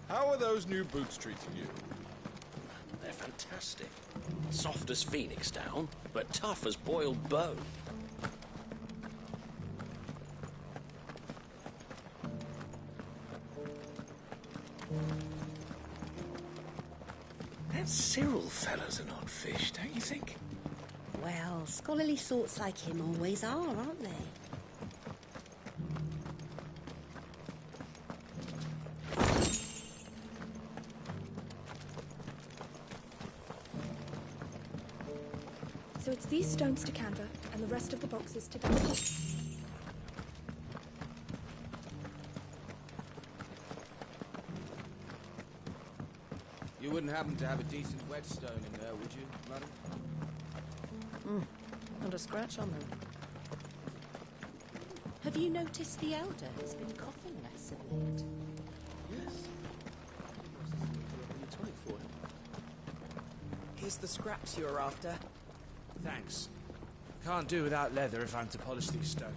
How are those new boots treating you? They're fantastic. Soft as phoenix down, but tough as boiled bone. That Cyril fella's an odd fish, don't you think? Well, scholarly sorts like him always are, aren't they? So it's these stones to Canva, and the rest of the boxes to Dad. You wouldn't happen to have a decent whetstone in there, would you, madam? Not a scratch on them. Have you noticed the Elder has been coughing less of late? Yes. Here's the scraps you're after. Thanks. Can't do without leather if I'm to polish these stones.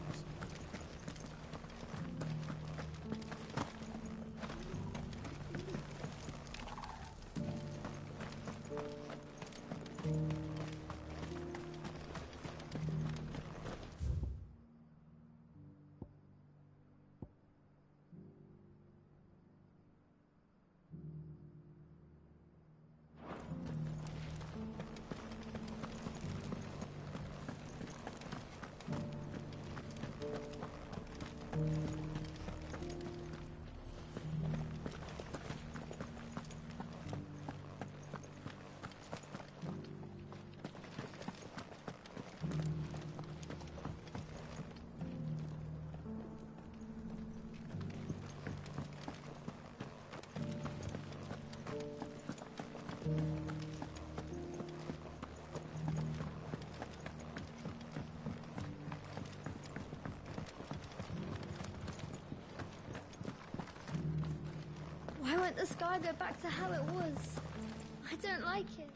Why won't the sky go back to how it was? I don't like it.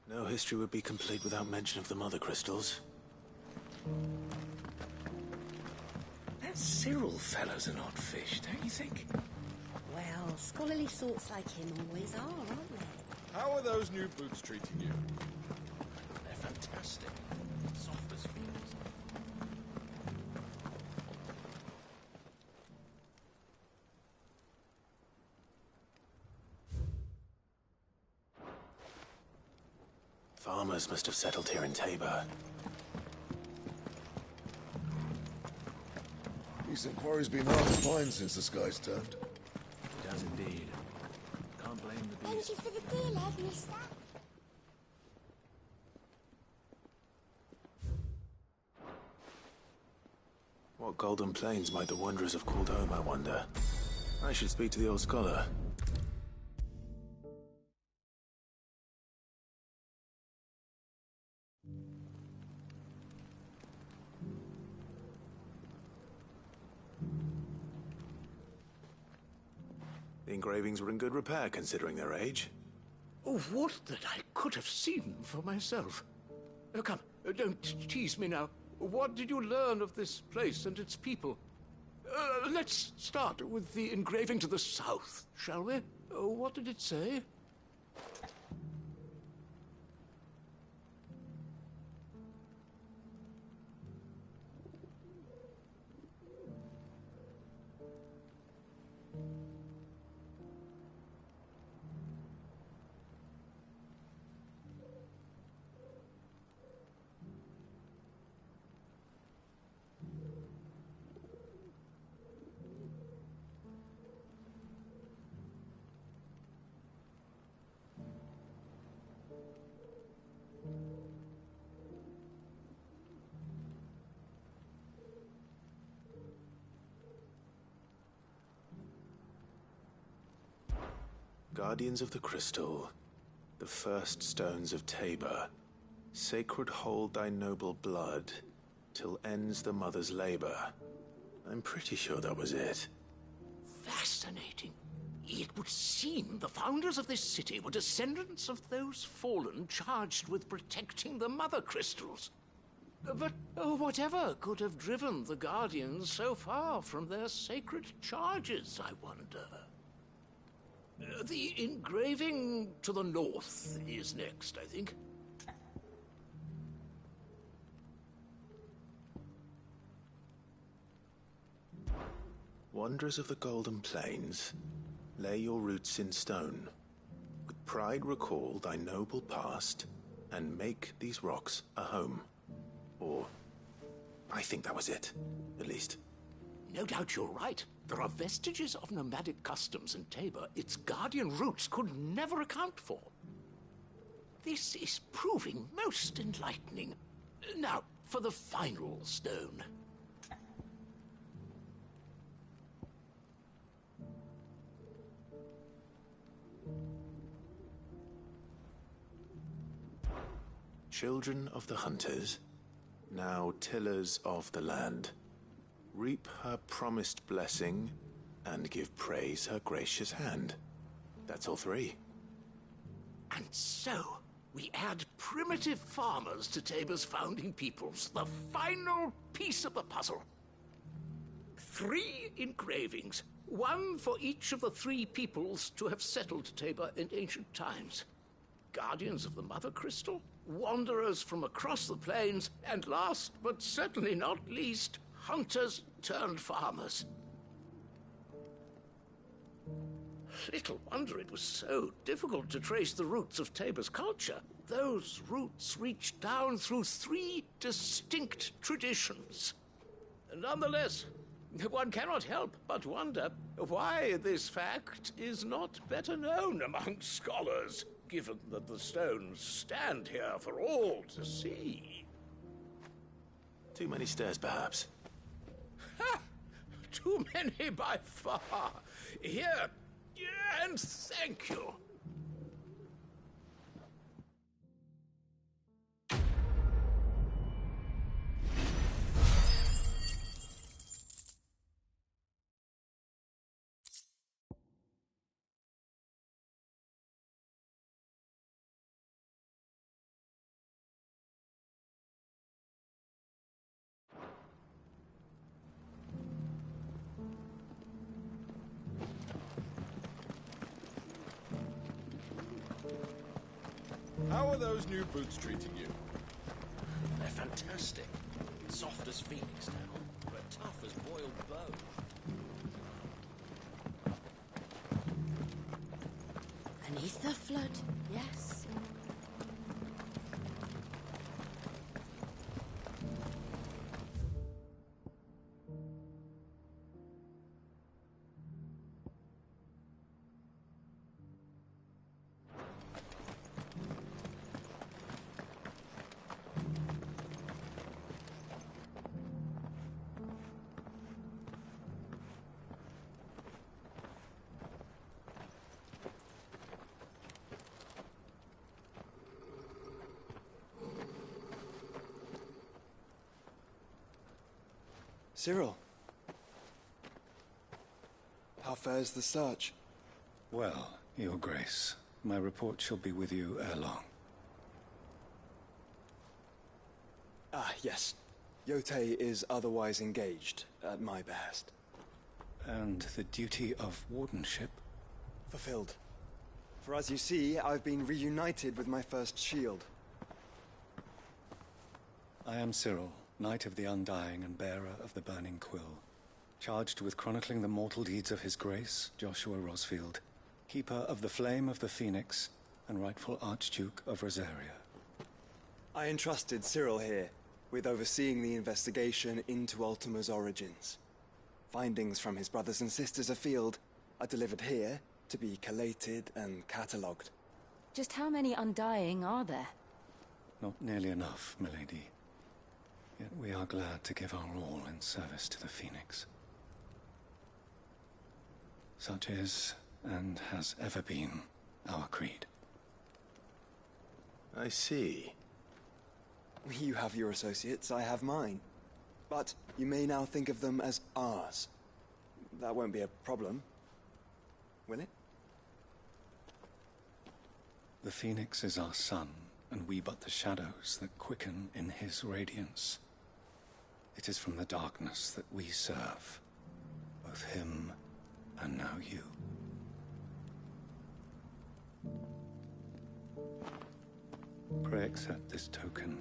No history would be complete without mention of the Mother Crystals. That Cyril fellow's an odd fish, don't you think? Well, scholarly sorts like him always are, aren't they? How are those new boots treating you? They're fantastic. Soft as feels. Farmers must have settled here in Tabor. Decent quarry's been hard to find since the skies turned. It does indeed. Can't blame the beast. Thank you for the deal, Ed, mister. What golden plains might the wanderers have called home, I wonder? I should speak to the old scholar. The engravings were in good repair, considering their age. Oh, would that I could have seen for myself. Oh, come, don't tease me now. What did you learn of this place and its people? Let's start with the engraving to the south, shall we? What did it say? Guardians of the Crystal, the first stones of Tabor, sacred hold thy noble blood, till ends the mother's labor. I'm pretty sure that was it. Fascinating. It would seem the founders of this city were descendants of those fallen charged with protecting the Mother Crystals. But whatever could have driven the Guardians so far from their sacred charges, I wonder? The engraving to the north is next, I think. Wanderers of the Golden Plains, lay your roots in stone. With pride recall thy noble past, and make these rocks a home. Or, I think that was it, at least. No doubt you're right. There are vestiges of nomadic customs in Tabor its guardian roots could never account for. This is proving most enlightening. Now, for the final stone. Children of the hunters, now tillers of the land, reap her promised blessing and give praise her gracious hand. That's all three. And so, we add primitive farmers to Tabor's founding peoples, the final piece of the puzzle. 3 engravings, one for each of the 3 peoples to have settled Tabor in ancient times. Guardians of the Mother Crystal, wanderers from across the plains, and last but certainly not least, hunters turned farmers. Little wonder it was so difficult to trace the roots of Tabor's culture. Those roots reach down through 3 distinct traditions. Nonetheless, one cannot help but wonder why this fact is not better known among scholars, given that the stones stand here for all to see. Too many stairs, perhaps. Ha! Too many by far. Here, and thank you. are those new boots treating you? They're fantastic. Soft as phoenix down, but tough as boiled bone. Beneath the flood, yes. Cyril. How fares the search? Well, Your Grace, my report shall be with you ere long. Ah, yes. Yotei is otherwise engaged, at my behest. And the duty of wardenship? Fulfilled. For as you see, I've been reunited with my first shield. I am Cyril, Knight of the Undying and bearer of the Burning Quill, charged with chronicling the mortal deeds of His Grace, Joshua Rosfield, Keeper of the Flame of the Phoenix, and rightful Archduke of Rosaria. I entrusted Cyril here with overseeing the investigation into Ultima's origins. Findings from his brothers and sisters afield are delivered here to be collated and catalogued. Just how many Undying are there? Not nearly enough, milady. Yet we are glad to give our all in service to the Phoenix. Such is, and has ever been, our creed. I see. You have your associates, I have mine. But you may now think of them as ours. That won't be a problem, will it? The Phoenix is our sun, and we but the shadows that quicken in his radiance. It is from the darkness that we serve, both him and now you. Pray accept this token.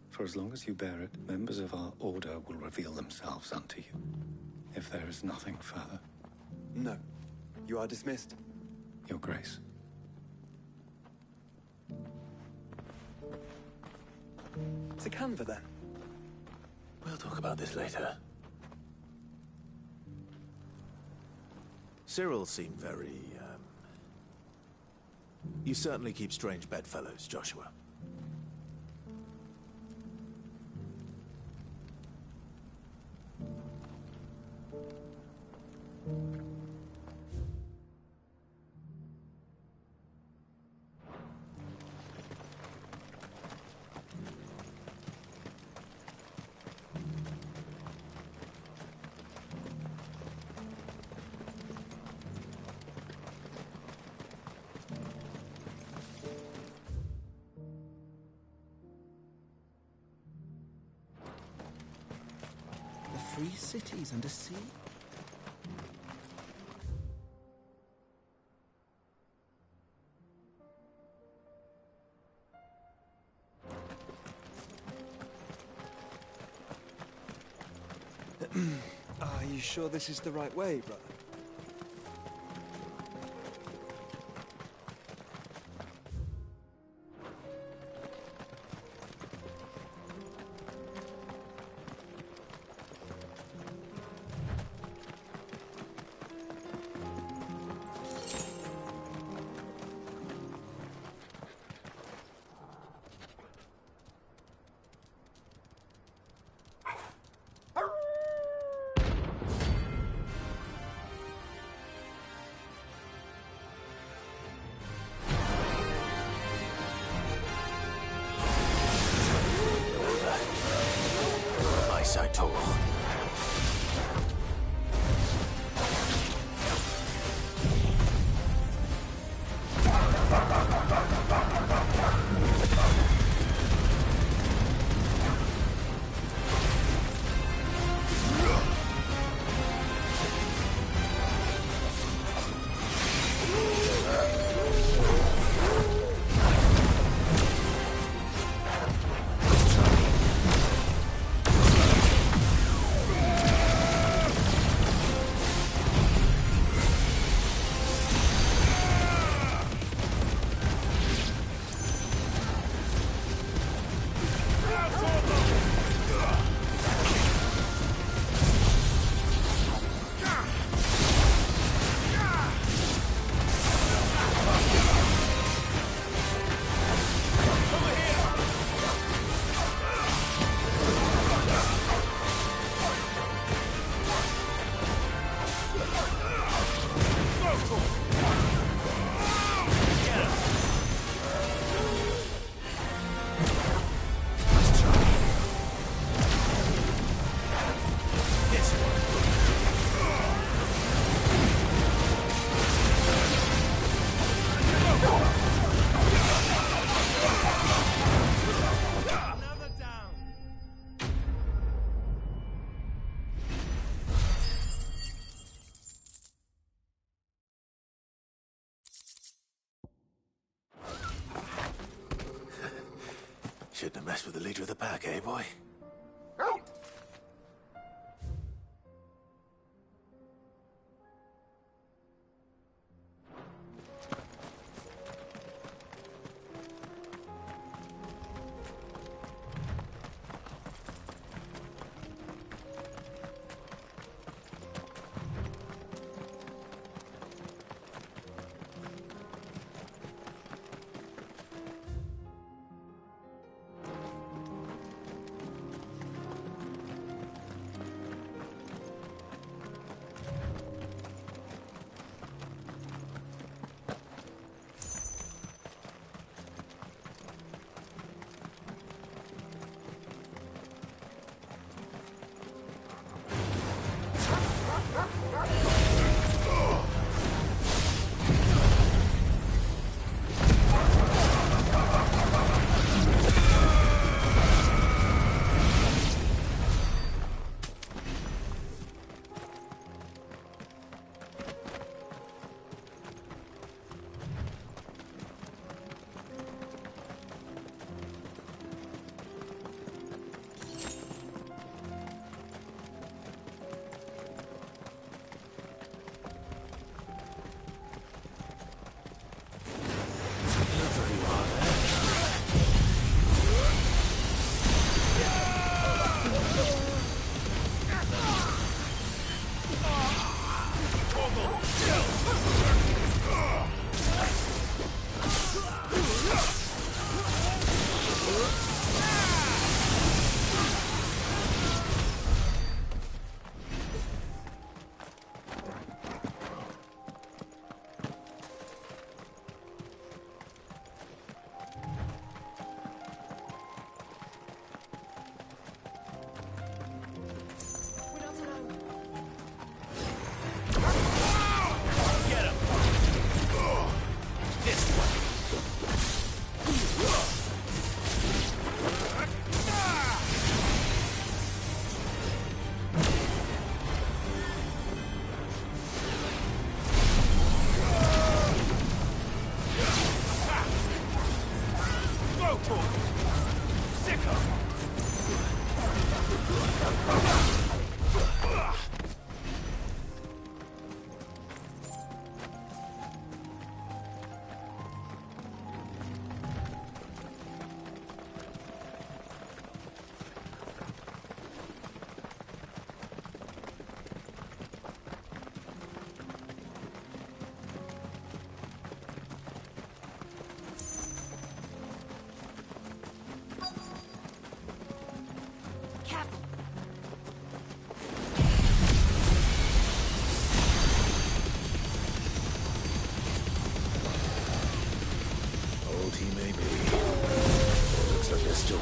For as long as you bear it, members of our order will reveal themselves unto you, if there is nothing further. No. You are dismissed. Your Grace. To Canva, then. We'll talk about this later. Cyril seemed very, You certainly keep strange bedfellows, Joshua. Free cities and a sea? Are you sure this is the right way, brother? Forbidden to mess with the leader of the pack, eh, boy?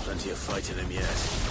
Plenty of fight in him yet.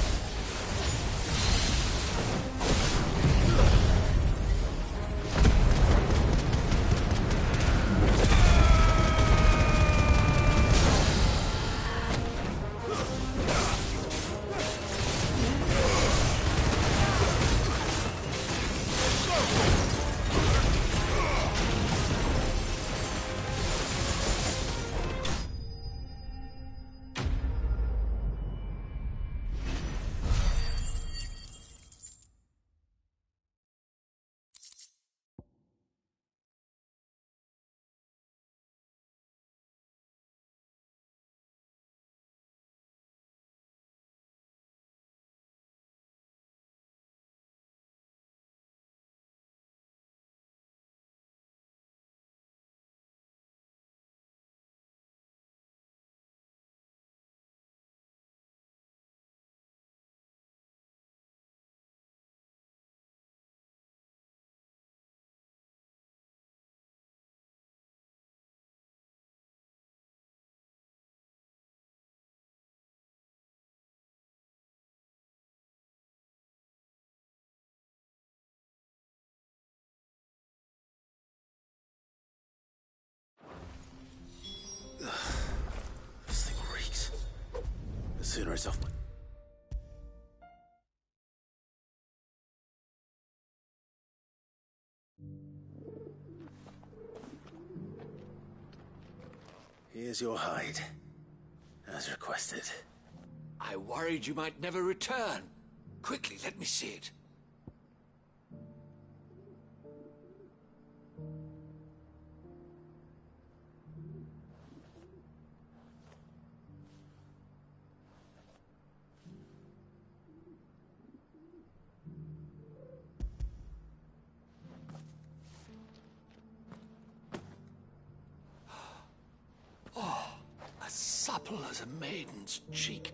This thing reeks. The sooner it's off my... Here's your hide, as requested. I worried you might never return. Quickly, let me see it. As supple as a maiden's cheek,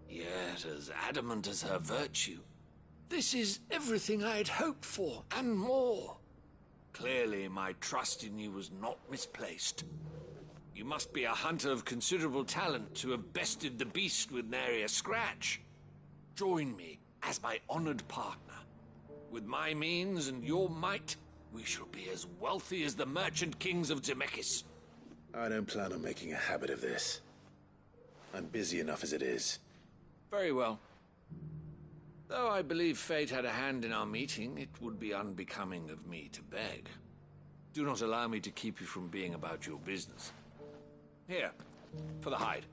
yet as adamant as her virtue. This is everything I had hoped for, and more. Clearly, my trust in you was not misplaced. You must be a hunter of considerable talent to have bested the beast with nary a scratch. Join me as my honored partner. With my means and your might, we shall be as wealthy as the merchant kings of Zemeckis. I don't plan on making a habit of this. I'm busy enough as it is. Very well. Though I believe fate had a hand in our meeting, it would be unbecoming of me to beg. Do not allow me to keep you from being about your business. Here, for the hide.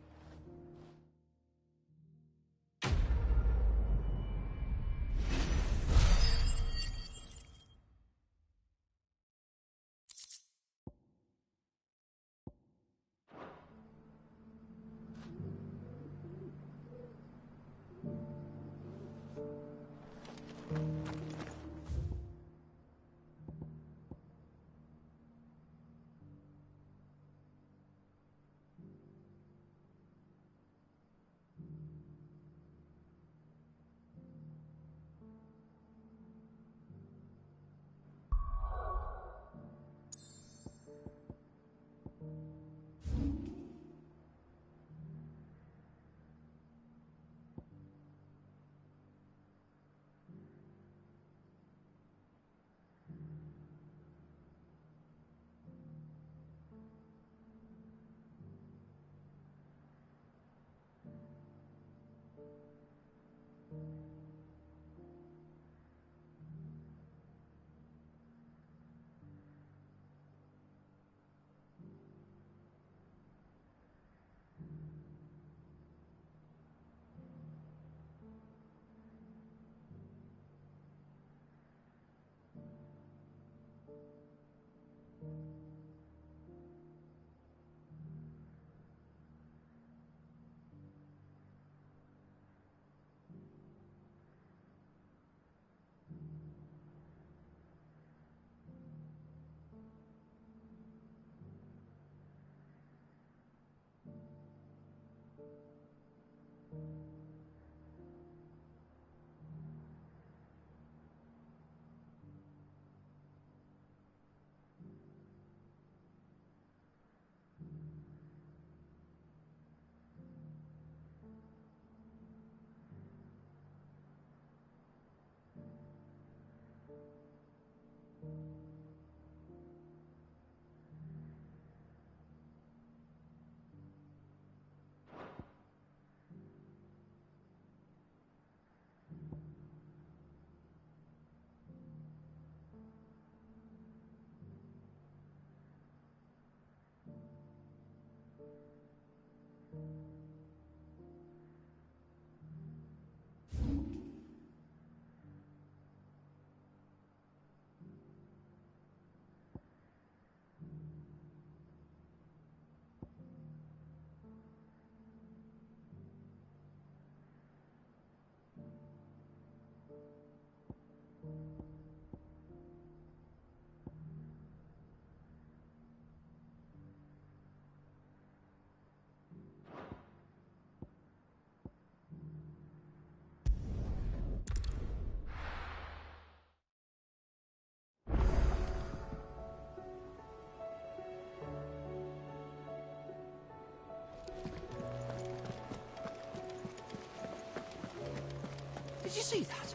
Did you see that?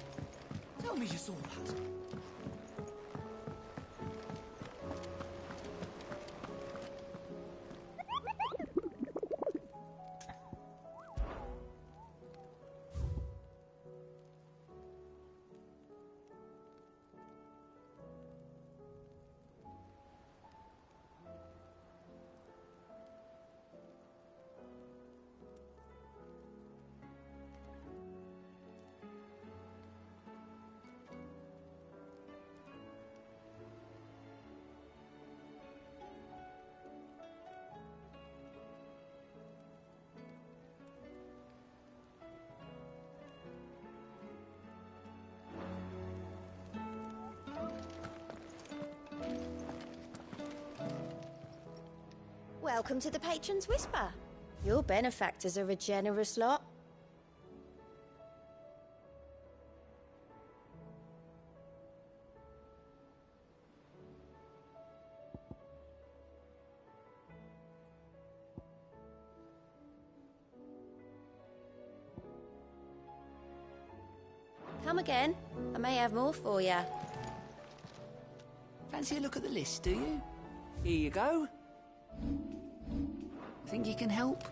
Tell me you saw that. Welcome to the Patron's Whisper. Your benefactors are a generous lot. Come again. I may have more for you. Fancy a look at the list, do you? Here you go. Think you can help?